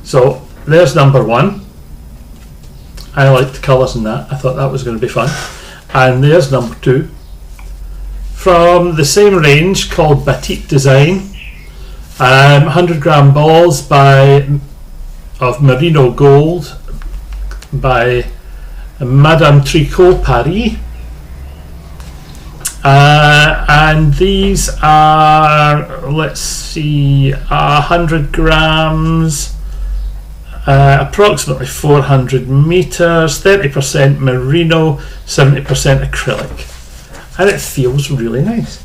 So there's number one. I liked the colours in that. I thought that was going to be fun. And there's number two. From the same range called Batik Design. 100 gram balls of merino gold by Madame Tricot Paris. And these are, let's see, 100 grams, approximately 400 meters, 30% merino, 70% acrylic, and it feels really nice.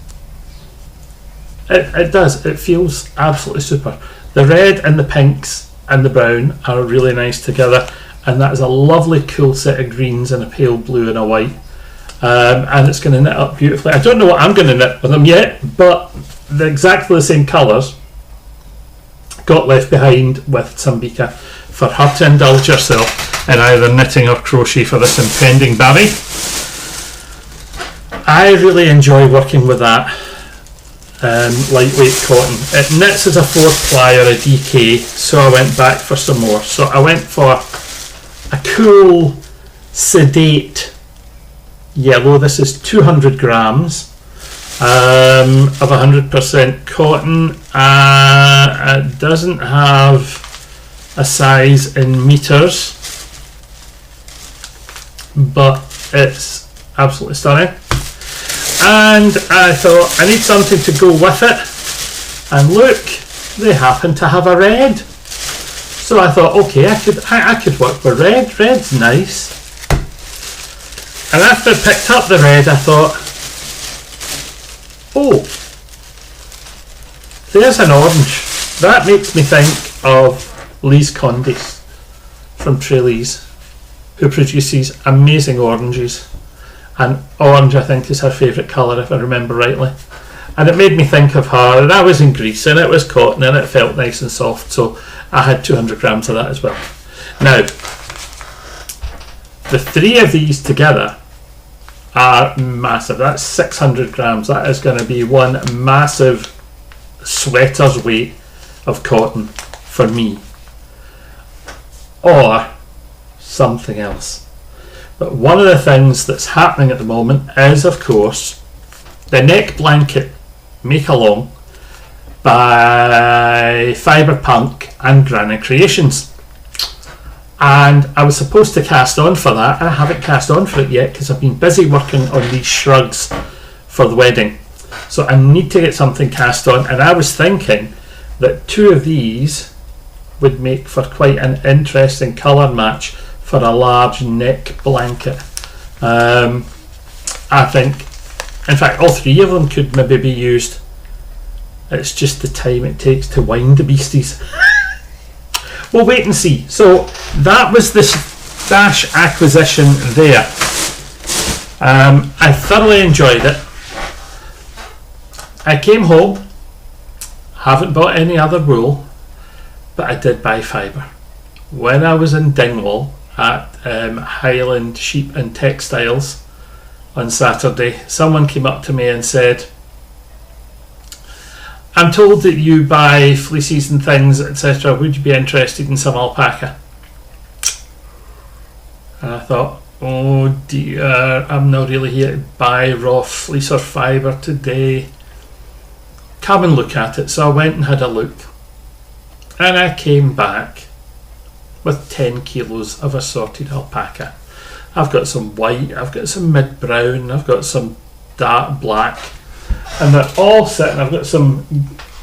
It does. It feels absolutely super. The red and the pinks and the brown are really nice together, and that is a lovely cool set of greens and a pale blue and a white. And it's going to knit up beautifully. I don't know what I'm going to knit with them yet, but they're exactly the same colours got left behind with Sambika for her to indulge herself in either knitting or crochet for this impending baby. I really enjoy working with that lightweight cotton. It knits as a 4-ply or a DK, so I went back for some more. So I went for a cool, sedate yellow. This is 200 grams of 100% cotton. It doesn't have a size in meters, but it's absolutely stunning. And I thought I need something to go with it, and look, they happen to have a red. So I thought, okay, I could work with red. Red's nice. And after I picked up the red, I thought, oh, there's an orange. That makes me think of Lise Condis from Trelise, who produces amazing oranges. And orange, I think, is her favourite colour, if I remember rightly. And it made me think of her, and I was in Greece, and it was cotton, and it felt nice and soft, so I had 200 grams of that as well. Now, the 3 of these together are massive. That's 600 grams. That is going to be one massive sweater's weight of cotton for me. Or something else. But one of the things that's happening at the moment is, of course, the neck blanket Make Along by Fiberpunk and Granny Creations. And I was supposed to cast on for that. I haven't cast on for it yet because I've been busy working on these shrugs for the wedding. So I need to get something cast on, and I was thinking that 2 of these would make for quite an interesting colour match for a large neck blanket. I think, in fact, all 3 of them could maybe be used. It's just the time it takes to wind the beasties. We'll wait and see. So that was the Stash acquisition there. I thoroughly enjoyed it. I came home, haven't bought any other wool, but I did buy fibre. When I was in Dingwal at Highland Sheep and Textiles on Saturday, someone came up to me and said, I'm told that you buy fleeces and things, etc. Would you be interested in some alpaca? And I thought, oh dear, I'm not really here to buy raw fleece or fibre today. Come and look at it. So I went and had a look. And I came back with 10 kilos of assorted alpaca. I've got some white, I've got some mid-brown, I've got some dark black. And they're all sitting, I've got some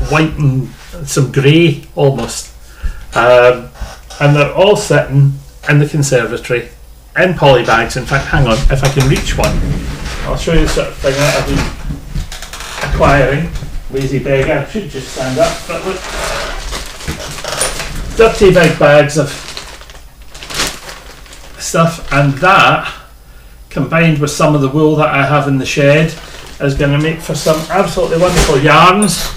white and some grey almost, and they're all sitting in the conservatory in poly bags. In fact, hang on, if I can reach one, I'll show you the sort of thing that I've been acquiring. Lazy beggar, I should just stand up, but look, dirty big bags of stuff, and that combined with some of the wool that I have in the shed is going to make for some absolutely wonderful yarns.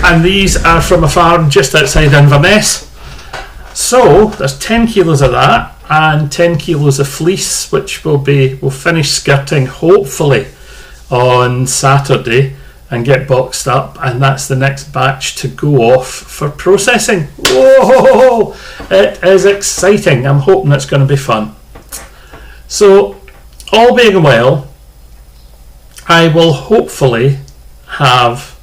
And these are from a farm just outside Inverness. So there's 10 kilos of that and 10 kilos of fleece, which we'll finish skirting hopefully on Saturday and get boxed up, and that's the next batch to go off for processing. Whoa, it is exciting. I'm hoping it's going to be fun. So all being well, I will hopefully have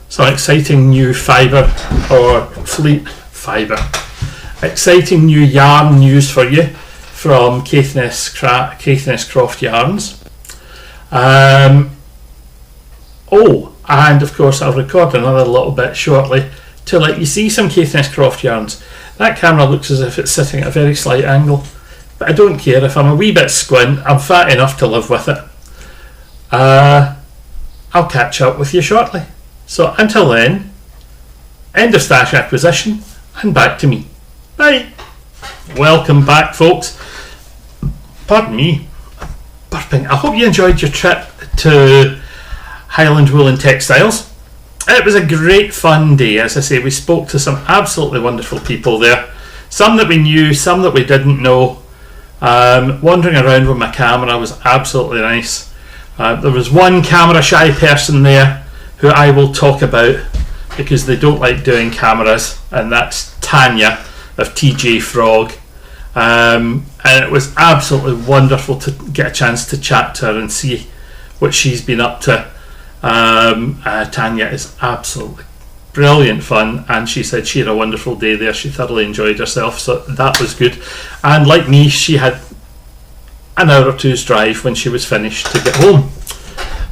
some exciting new fibre or fleet fibre, exciting new yarn news for you from Caithness Croft Yarns. And of course I'll record another little bit shortly to let you see some Caithness Croft Yarns. That camera looks as if it's sitting at a very slight angle, but I don't care. If I'm a wee bit squint, I'm fat enough to live with it. I'll catch up with you shortly. So until then, end of Stash acquisition and back to me. Bye. Welcome back, folks. Pardon me, burping. I hope you enjoyed your trip to Highland Wool and Textiles. It was a great fun day. As I say, we spoke to some absolutely wonderful people there. Some that we knew, some that we didn't know. Wandering around with my camera was absolutely nice. There was one camera shy person there who I will talk about because they don't like doing cameras, and that's Tanya of TJ Frog. And it was absolutely wonderful to get a chance to chat to her and see what she's been up to. Tanya is absolutely brilliant fun, and she said she had a wonderful day there. She thoroughly enjoyed herself, so that was good. And like me, she had an hour or two's drive when she was finished to get home.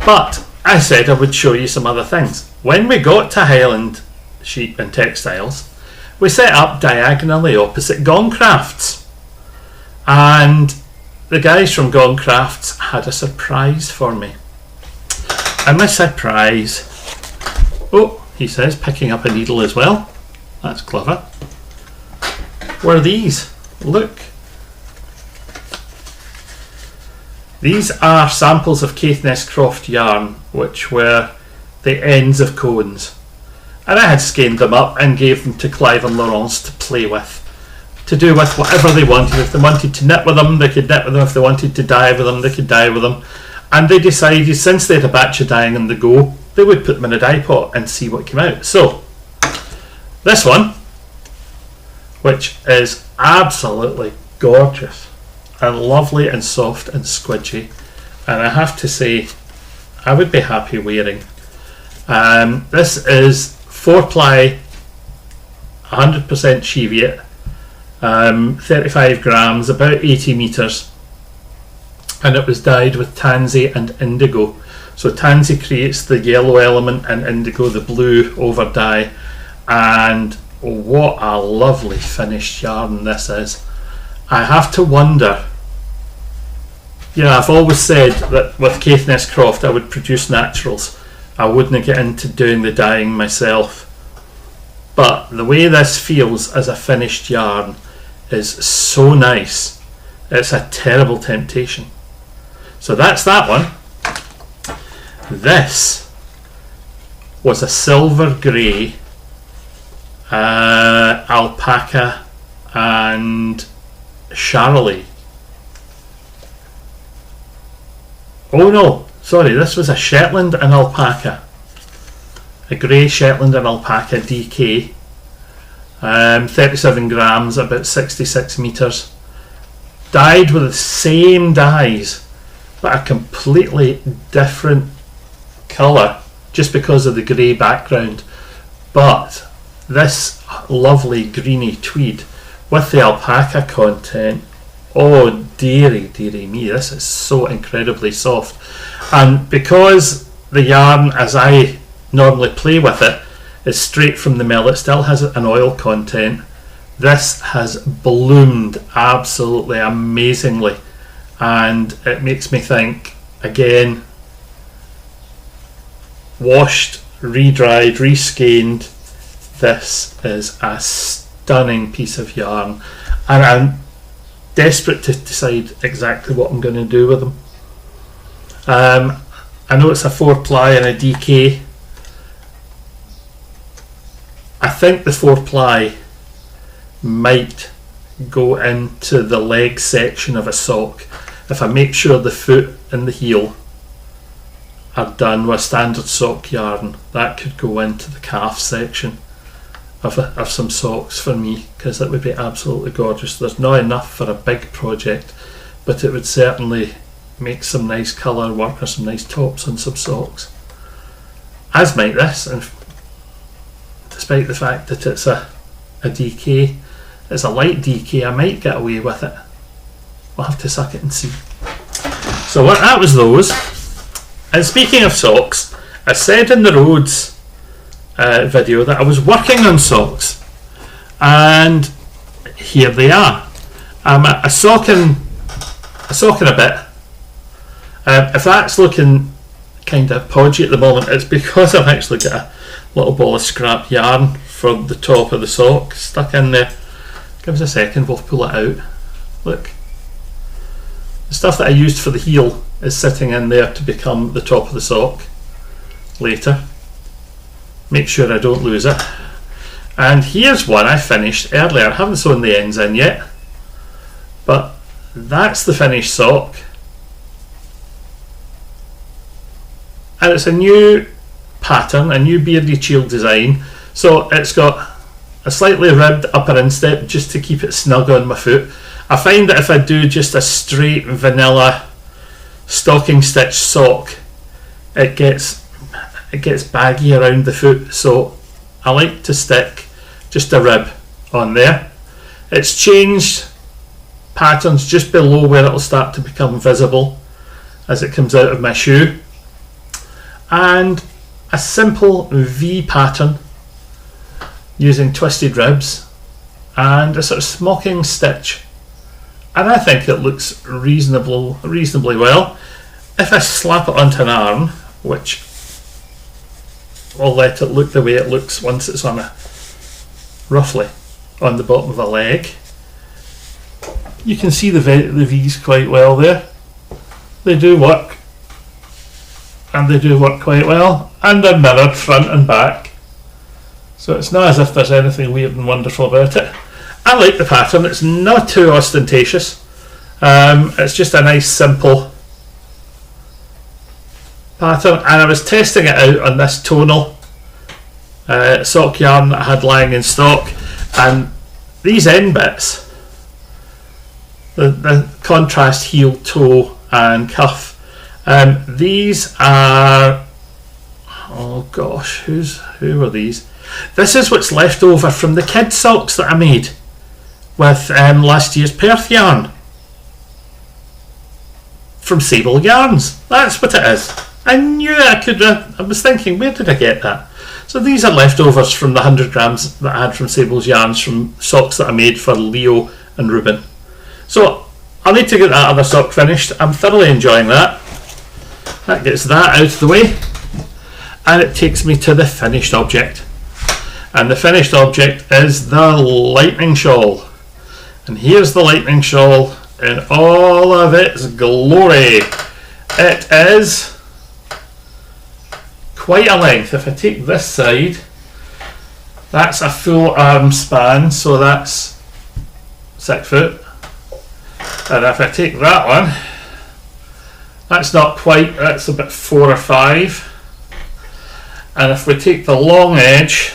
But I said I would show you some other things. When we got to Highland Sheep and Textiles, we set up diagonally opposite Gone Crafts, and the guys from Gone Crafts had a surprise for me. And my surprise, oh, he says, picking up a needle as well, that's clever, were these. Look, these are samples of Caithness Croft yarn, which were the ends of cones. And I had skeined them up and gave them to Clive and Laurence to play with, to do with whatever they wanted. If they wanted to knit with them, they could knit with them. If they wanted to dye with them, they could dye with them. And they decided, since they had a batch of dyeing on the go, they would put them in a dye pot and see what came out. So, this one, which is absolutely gorgeous and lovely and soft and squidgy, and I have to say, I would be happy wearing. This is 4-ply, 100% Cheviot, 35 grams, about 80 metres, and it was dyed with tansy and indigo. So tansy creates the yellow element and indigo the blue over dye, and what a lovely finished yarn this is. I have to wonder, I've always said that with Caithness Croft I would produce naturals. I wouldn't get into doing the dyeing myself, but the way this feels as a finished yarn is so nice, it's a terrible temptation. So that's that one. This was a silver grey alpaca and Charolais. Oh no, sorry, this was a Shetland and alpaca. A grey Shetland and alpaca DK. 37 grams, about 66 metres. Dyed with the same dyes, but a completely different colour, just because of the grey background. But this lovely greeny tweed with the alpaca content, oh dearie me, this is so incredibly soft. And because the yarn, as I normally play with it, is straight from the mill, it still has an oil content. This has bloomed absolutely amazingly, and it makes me think, again, washed, re-dried, reskeined, this is a stunning piece of yarn, and I'm desperate to decide exactly what I'm going to do with them. I know it's a 4-ply and a DK. I think the 4-ply might go into the leg section of a sock. If I make sure the foot and the heel are done with standard sock yarn, that could go into the calf section of some socks for me, because that would be absolutely gorgeous. There's not enough for a big project, but it would certainly make some nice colour work or some nice tops on some socks. As might this, and despite the fact that it's a DK, it's a light DK, I might get away with it. We'll have to suck it and see. So that was those. And speaking of socks, I said in the Rhodes video that I was working on socks, and here they are. I'm a sock and a bit. If that's looking kind of podgy at the moment, it's because I've actually got a little ball of scrap yarn for the top of the sock stuck in there. Give us a second, we'll pull it out. Look, the stuff that I used for the heel is sitting in there to become the top of the sock later. Make sure I don't lose it. And here's one I finished earlier. I haven't sewn the ends in yet, but that's the finished sock, and it's a new pattern, a new Beardychiel design. So it's got a slightly ribbed upper instep just to keep it snug on my foot. I find that if I do just a straight vanilla stocking stitch sock, it gets baggy around the foot, so I like to stick just a rib on there. It's changed patterns just below where it'll start to become visible as it comes out of my shoe, and a simple V pattern using twisted ribs and a sort of smocking stitch, and I think it looks reasonably well. If I slap it onto an arm, which I'll let it look the way it looks once it's on roughly on the bottom of a leg, you can see the V's quite well there. They do work. and they do work quite well, and they're mirrored front and back, so it's not as if there's anything weird and wonderful about it. I like the pattern. It's not too ostentatious. It's just a nice simple pattern, and I was testing it out on this tonal sock yarn that I had lying in stock, and these end bits, the contrast heel, toe and cuff, these are, oh gosh, who are these? This is what's left over from the kids socks that I made with last year's Perth yarn from Sable Yarns. That's what it is. I knew I could. I was thinking, where did I get that? So these are leftovers from the 100 grams that I had from Sable's Yarns from socks that I made for Leo and Ruben. So I'll need to get that other sock finished. I'm thoroughly enjoying that. That gets that out of the way, and it takes me to the finished object. And the finished object is the lightning shawl. And here's the lightning shawl in all of its glory. It is quite a length. If I take this side, that's a full arm span, so that's 6 foot. And if I take that one, that's not quite, that's about 4 or 5. And if we take the long edge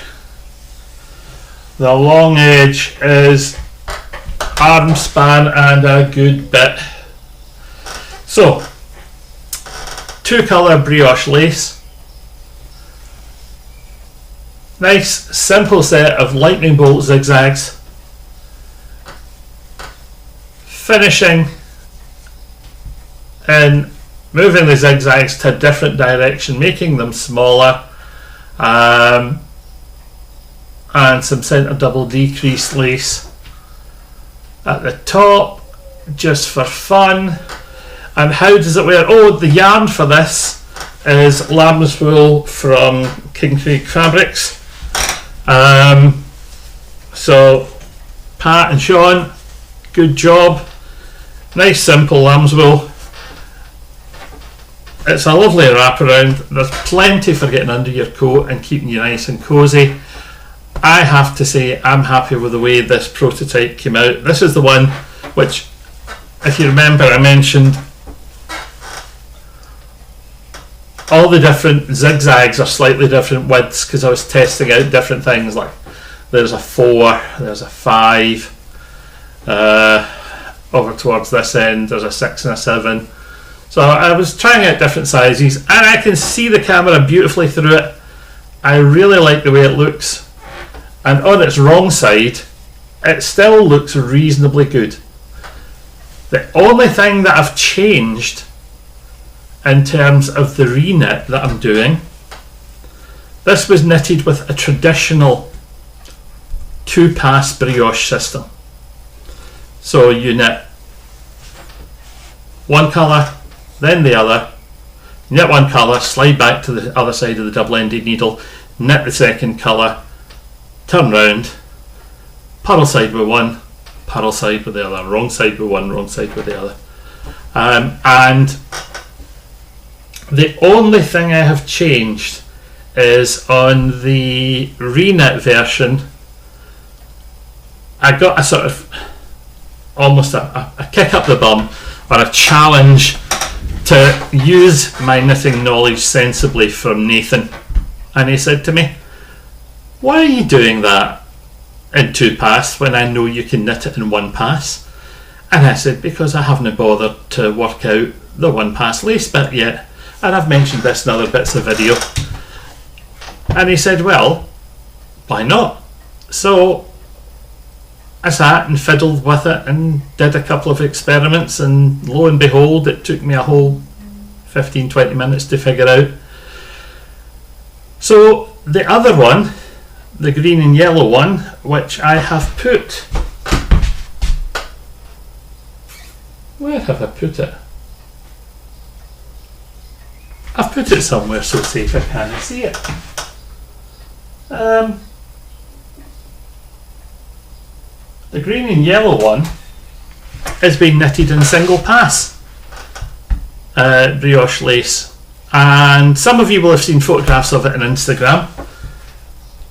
is arm span and a good bit. So 2 colour brioche lace, nice simple set of lightning bolt zigzags, finishing in moving the zigzags to a different direction, making them smaller, and some centre double decrease lace at the top just for fun. And how does it wear? Oh, the yarn for this is lamb's wool from King Craig Fabrics. So Pat and Sean, good job. Nice simple lamb's wool. It's a lovely wraparound. There's plenty for getting under your coat and keeping you nice and cosy. I have to say I'm happy with the way this prototype came out. This is the one which, if you remember, I mentioned all the different zigzags are slightly different widths because I was testing out different things, like there's a 4, there's a 5, over towards this end there's a 6 and a 7. So I was trying out different sizes, and I can see the camera beautifully through it. I really like the way it looks, and on its wrong side it still looks reasonably good. The only thing that I've changed in terms of the reknit that I'm doing, this was knitted with a traditional 2-pass brioche system. So you knit one colour, then the other, knit one colour, slide back to the other side of the double-ended needle, knit the second colour, turn round, purl side with one, purl side with the other, wrong side with one, wrong side with the other. And the only thing I have changed is on the reknit version, I got a sort of almost a kick up the bum, or a challenge to use my knitting knowledge sensibly from Nathan. And he said to me, why are you doing that in 2 pass when I know you can knit it in 1 pass? And I said, because I haven't bothered to work out the 1 pass lace bit yet, and I've mentioned this in other bits of video. And he said, well, why not? So I sat and fiddled with it and did a couple of experiments, and lo and behold, it took me a whole 15-20 minutes to figure out. So the other one, the green and yellow one, which I have put, where have I put it? I've put it somewhere so safe I can't see it. The green and yellow one is being knitted in single pass brioche lace, and some of you will have seen photographs of it on Instagram.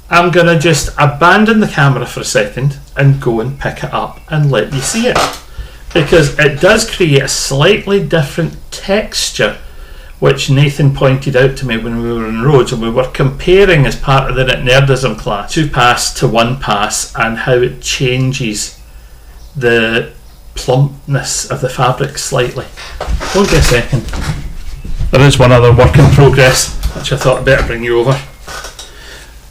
I'm going to just abandon the camera for a second and go and pick it up and let you see it, because it does create a slightly different texture, which Nathan pointed out to me when we were in Rhodes, and we were comparing as part of the Nerdism class 2-pass to 1-pass and how it changes the plumpness of the fabric slightly. Won't get a second. There is one other work in progress which I thought I'd better bring you over.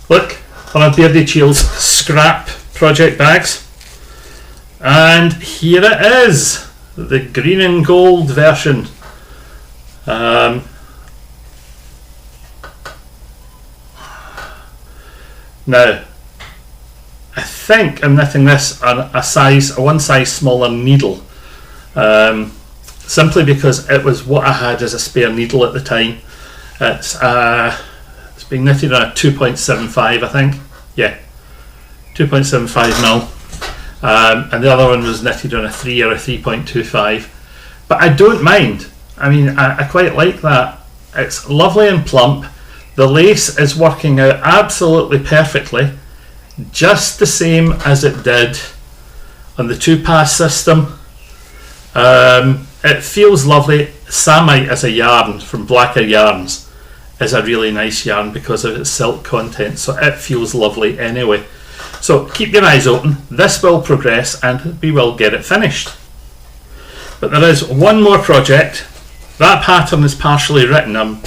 Look, one of Beardychiel's scrap project bags, and here it is, the green and gold version. Now, I think I'm knitting this on a one size smaller needle, simply because it was what I had as a spare needle at the time. It's being knitted on a 2.75, I think. Yeah, 2.75 mil, and the other one was knitted on a 3 or a 3.25. But I don't mind. I mean, I quite like that. It's lovely and plump. The lace is working out absolutely perfectly, just the same as it did on the 2-pass system. It feels lovely. Samite as a yarn from Blacker Yarns is a really nice yarn because of its silk content, so it feels lovely anyway. So keep your eyes open. This will progress and we will get it finished. But there is one more project. That pattern is partially written. I'm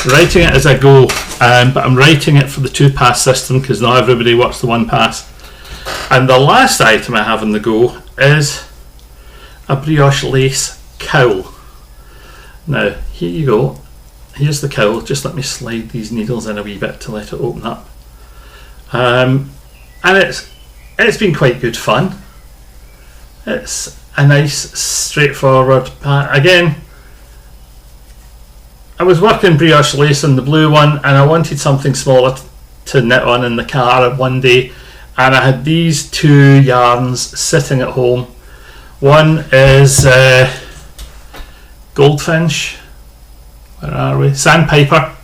writing it as I go, but I'm writing it for the 2-pass system because not everybody works the 1-pass. And the last item I have on the go is a brioche lace cowl. Now, here you go. Here's the cowl. Just let me slide these needles in a wee bit to let it open up. And it's been quite good fun. It's a nice, straightforward again. I was working brioche lace on the blue one, and I wanted something smaller to knit on in the car one day, and I had these 2 yarns sitting at home. One is Goldfinch. Where are we? Sandpiper.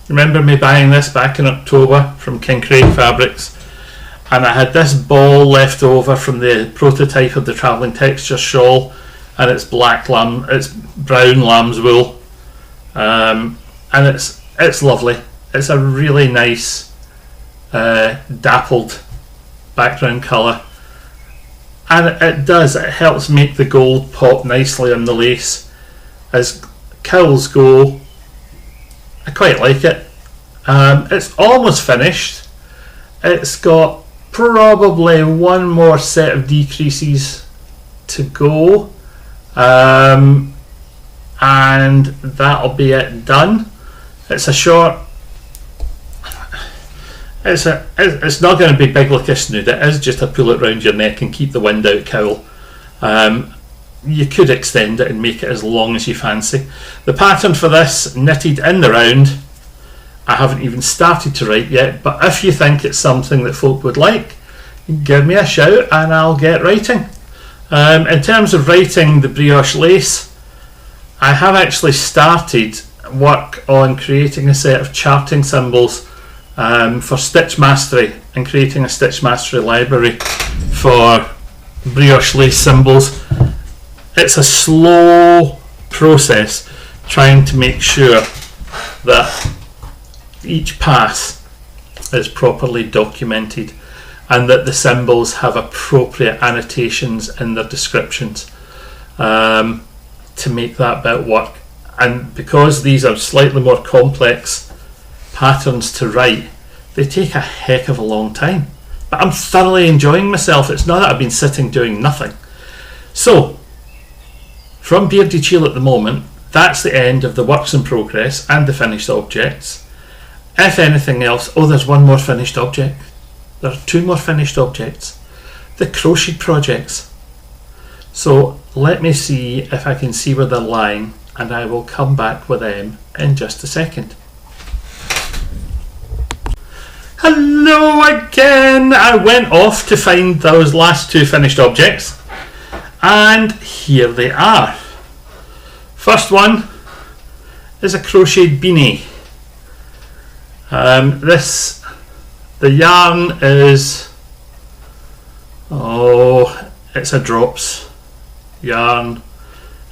Remember me buying this back in October from King Craig Fabrics, and I had this ball left over from the prototype of the travelling texture shawl, and it's it's brown lamb's wool, and it's lovely. It's a really nice dappled background colour, and it helps make the gold pop nicely on the lace. As cowls go, I quite like it. It's almost finished. It's got probably one more set of decreases to go, and that'll be it done. It's a short. It's not going to be big like a snood. It is just a pull it round your neck and keep the wind out cowl. You could extend it and make it as long as you fancy. The pattern for this, knitted in the round, I haven't even started to write yet, but if you think it's something that folk would like, give me a shout and I'll get writing. In terms of writing the brioche lace, I have actually started work on creating a set of charting symbols for Stitch Mastery, and creating a Stitch Mastery library for brioche lace symbols. It's a slow process trying to make sure that each pass is properly documented and that the symbols have appropriate annotations in their descriptions to make that bit work. And because these are slightly more complex patterns to write, they take a heck of a long time. But I'm thoroughly enjoying myself. It's not that I've been sitting doing nothing. So, from Beardychiel at the moment, that's the end of the works in progress and the finished objects. If anything else, there's one more finished object. There are 2 more finished objects. The crocheted projects. So let me see if I can see where they're lying, and I will come back with them in just a second. Hello again! I went off to find those last 2 finished objects, and here they are. First one is a crocheted beanie. The yarn is, it's a drops yarn.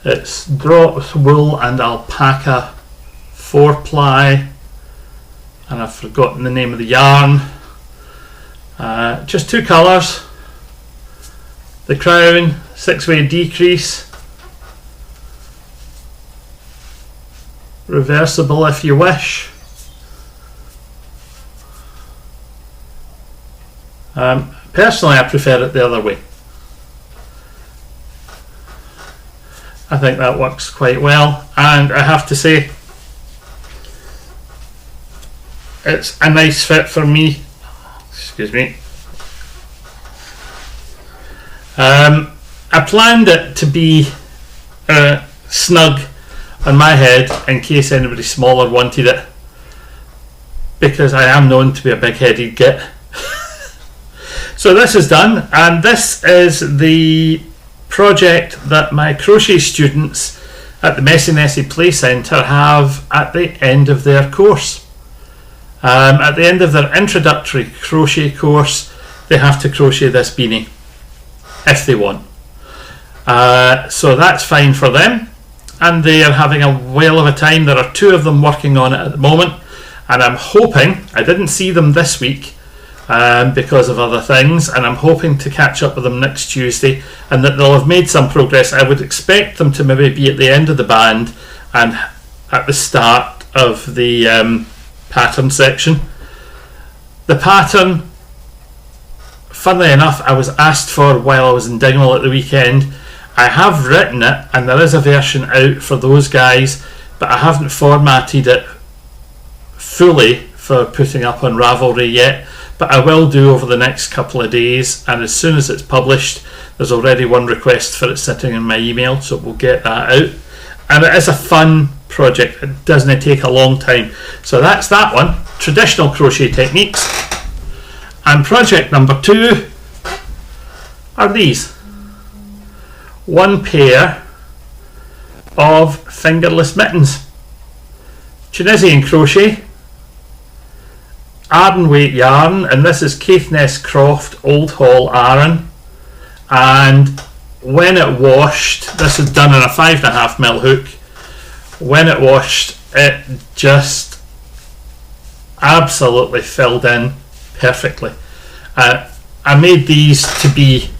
It's drops, wool and alpaca 4-ply, and I've forgotten the name of the yarn. Just 2 colours. The crown, 6-way decrease, reversible if you wish. Personally, I prefer it the other way. I think that works quite well, and I have to say it's a nice fit for me. Excuse me. I planned it to be snug on my head in case anybody smaller wanted it, because I am known to be a big-headed git. So this is done, and this is the project that my crochet students at the Messy Messy Play Centre have at the end of their course. At the end of their introductory crochet course, they have to crochet this beanie if they want. So that's fine for them, and they are having a whale of a time. There are 2 of them working on it at the moment, and I'm hoping, I didn't see them this week because of other things, and I'm hoping to catch up with them next Tuesday, and that they'll have made some progress. I would expect them to maybe be at the end of the band and at the start of the pattern section. The pattern, funnily enough, I was asked for while I was in Dingwal at the weekend. I have written it, and there is a version out for those guys, but I haven't formatted it fully for putting up on Ravelry yet, but I will do over the next couple of days, and as soon as it's published, there's already one request for it sitting in my email, so we'll get that out. And it is a fun project. It doesn't take a long time. So that's that one, traditional crochet techniques. And project number 2 are these. 1 pair of fingerless mittens. Tunisian crochet, Arden weight yarn, and this is Caithness Croft Old Hall Aran, and when it washed, this is done on a 5.5mm hook. When it washed, it just absolutely filled in perfectly. I made these to be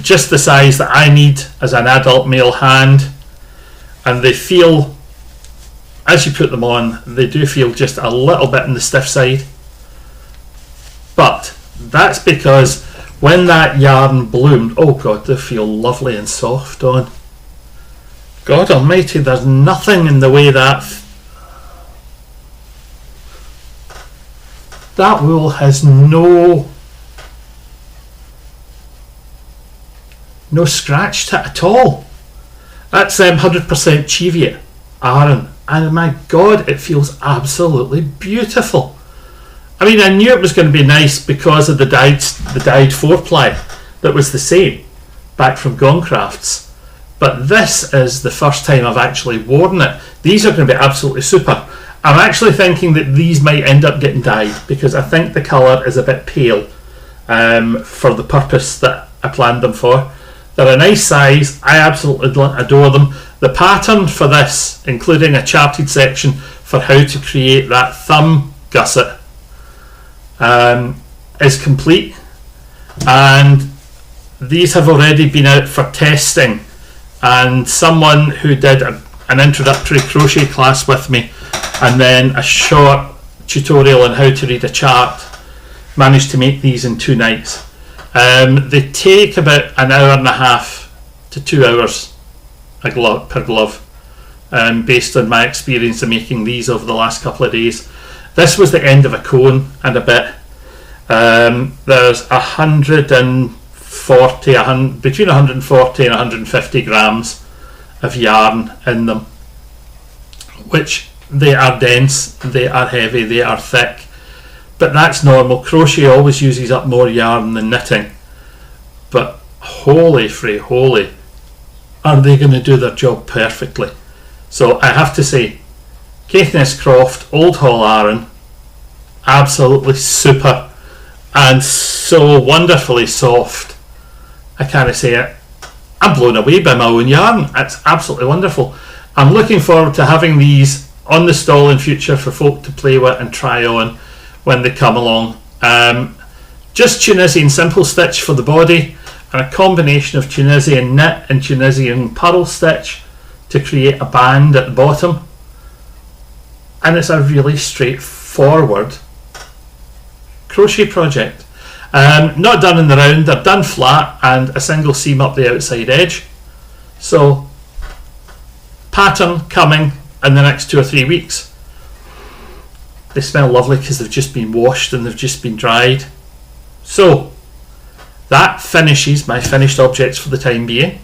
just the size that I need as an adult male hand, and they feel, as you put them on, they do feel just a little bit on the stiff side, but that's because when that yarn bloomed, oh god, they feel lovely and soft on. God almighty, there's nothing in the way that wool has no scratch to it at all. That's 100% Cheviot Aran, and my god, it feels absolutely beautiful. I mean, I knew it was going to be nice because of the dyed 4-ply that was the same back from Gongcrafts, but this is the first time I've actually worn it. These are going to be absolutely super. I'm actually thinking that these might end up getting dyed because I think the colour is a bit pale for the purpose that I planned them for. They're a nice size. I absolutely adore them. The pattern for this, including a charted section for how to create that thumb gusset, is complete, and these have already been out for testing, and someone who did an introductory crochet class with me and then a short tutorial on how to read a chart managed to make these in 2 nights. They take about 1.5 to 2 hours per glove, based on my experience of making these over the last couple of days. This was the end of a cone and a bit. There's between 140 and 150 grams of yarn in them, which they are dense, they are heavy, they are thick, but that's normal. Crochet always uses up more yarn than knitting, but holy free holy, are they going to do their job perfectly. So I have to say, Caithness Croft, Old Hall Arran, absolutely super and so wonderfully soft. I can't say it. I'm blown away by my own yarn. It's absolutely wonderful. I'm looking forward to having these on the stall in future for folk to play with and try on when they come along. Just Tunisian simple stitch for the body and a combination of Tunisian knit and Tunisian purl stitch to create a band at the bottom. And it's a really straightforward crochet project. Not done in the round, they're done flat and a single seam up the outside edge. So pattern coming in the next 2 or 3 weeks. They smell lovely because they've just been washed and they've just been dried. So that finishes my finished objects for the time being.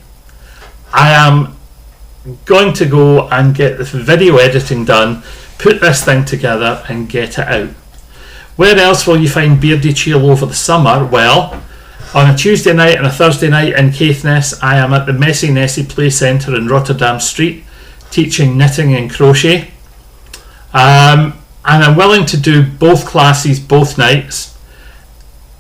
I am going to go and get the video editing done, put this thing together and get it out. Where else will you find Beardychiel over the summer? Well, on a Tuesday night and a Thursday night in Caithness, I am at the Messy Nessie Play Centre in Rotterdam Street teaching knitting and crochet. And I'm willing to do both classes both nights.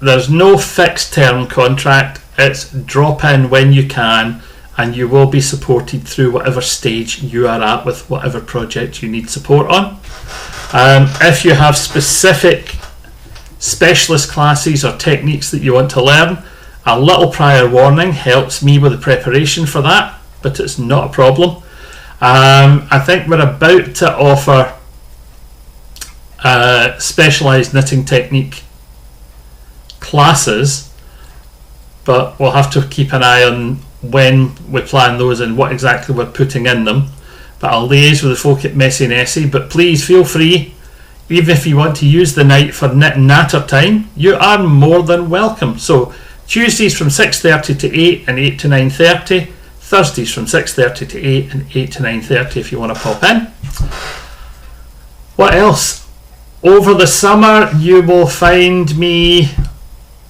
There's no fixed term contract. It's drop in when you can and you will be supported through whatever stage you are at with whatever project you need support on. If you have specific specialist classes or techniques that you want to learn, a little prior warning helps me with the preparation for that, but it's not a problem. I think we're about to offer specialised knitting technique classes, but we'll have to keep an eye on when we plan those and what exactly we're putting in them. But I'll liaise with the folk at Messy Nessie. But please feel free, even if you want to use the night for knit and natter time, you are more than welcome. So Tuesdays from 6:30 to 8 and 8 to 9:30, Thursdays from 6:30 to 8 and 8 to 9:30 if you want to pop in. What else? Over the summer you will find me,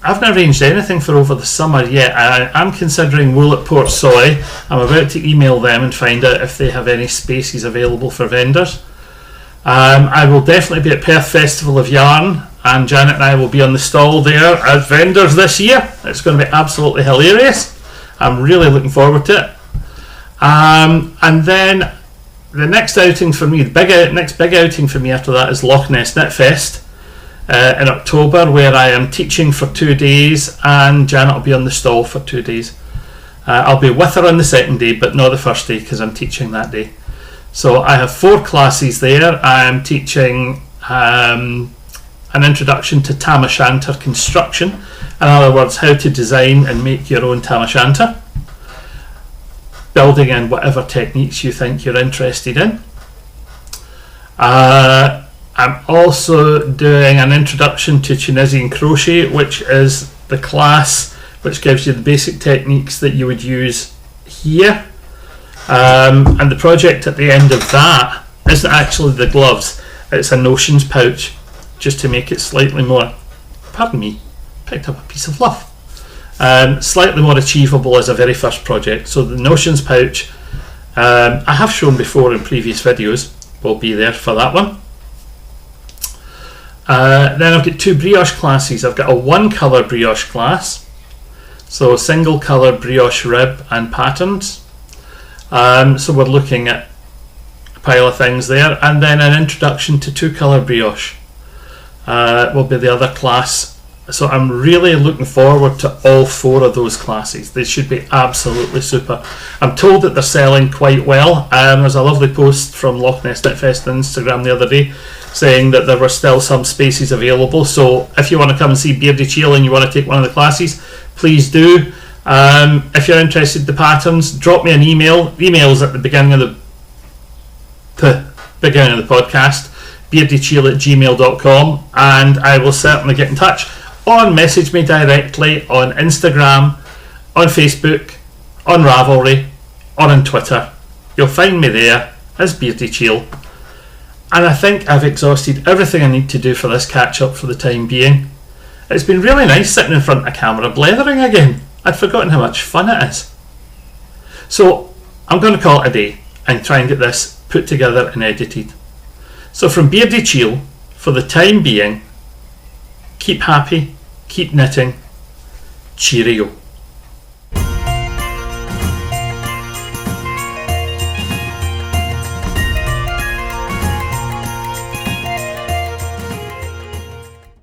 I've not arranged anything for over the summer yet. I'm considering Wool at Port Soy. I'm about to email them and find out if they have any spaces available for vendors. I will definitely be at Perth Festival of Yarn, and Janet and I will be on the stall there as vendors this year. It's going to be absolutely hilarious. I'm really looking forward to it. And then the next outing for me, next big outing for me after that is Loch Ness Knit Fest in October, where I am teaching for 2 days and Janet will be on the stall for 2 days. I'll be with her on the second day, but not the first day because I'm teaching that day. So I have 4 classes there. I am teaching an introduction to Tam O'Shanter construction. In other words, how to design and make your own Tam O'Shanter, building in whatever techniques you think you're interested in. I'm also doing an introduction to Tunisian crochet, which is the class which gives you the basic techniques that you would use here. And the project at the end of that isn't actually the gloves, it's a notions pouch, just to make it slightly more, pardon me, picked up a piece of fluff, slightly more achievable as a very first project. So the notions pouch, I have shown before in previous videos, will be there for that one. Then I've got 2 brioche classes. I've got a 1 colour brioche class, so single colour brioche rib and patterns. So we're looking at a pile of things there, and then an introduction to 2 colour brioche will be the other class. So I'm really looking forward to all 4 of those classes. They should be absolutely super. I'm told that they're selling quite well. There's a lovely post from Loch Ness Knit Fest on Instagram the other day saying that there were still some spaces available. So if you want to come and see Beardychiel and you want to take one of the classes, please do. If you're interested in the patterns, drop me an email. Email's at the beginning of the podcast, beardychiel@gmail.com, and I will certainly get in touch. Or message me directly on Instagram, on Facebook, on Ravelry, or on Twitter. You'll find me there as Beardychiel. And I think I've exhausted everything I need to do for this catch up for the time being. It's been really nice sitting in front of a camera blethering again. I'd forgotten how much fun it is. So I'm going to call it a day and try and get this put together and edited. So from Beardychiel, for the time being, keep happy, keep knitting, cheerio.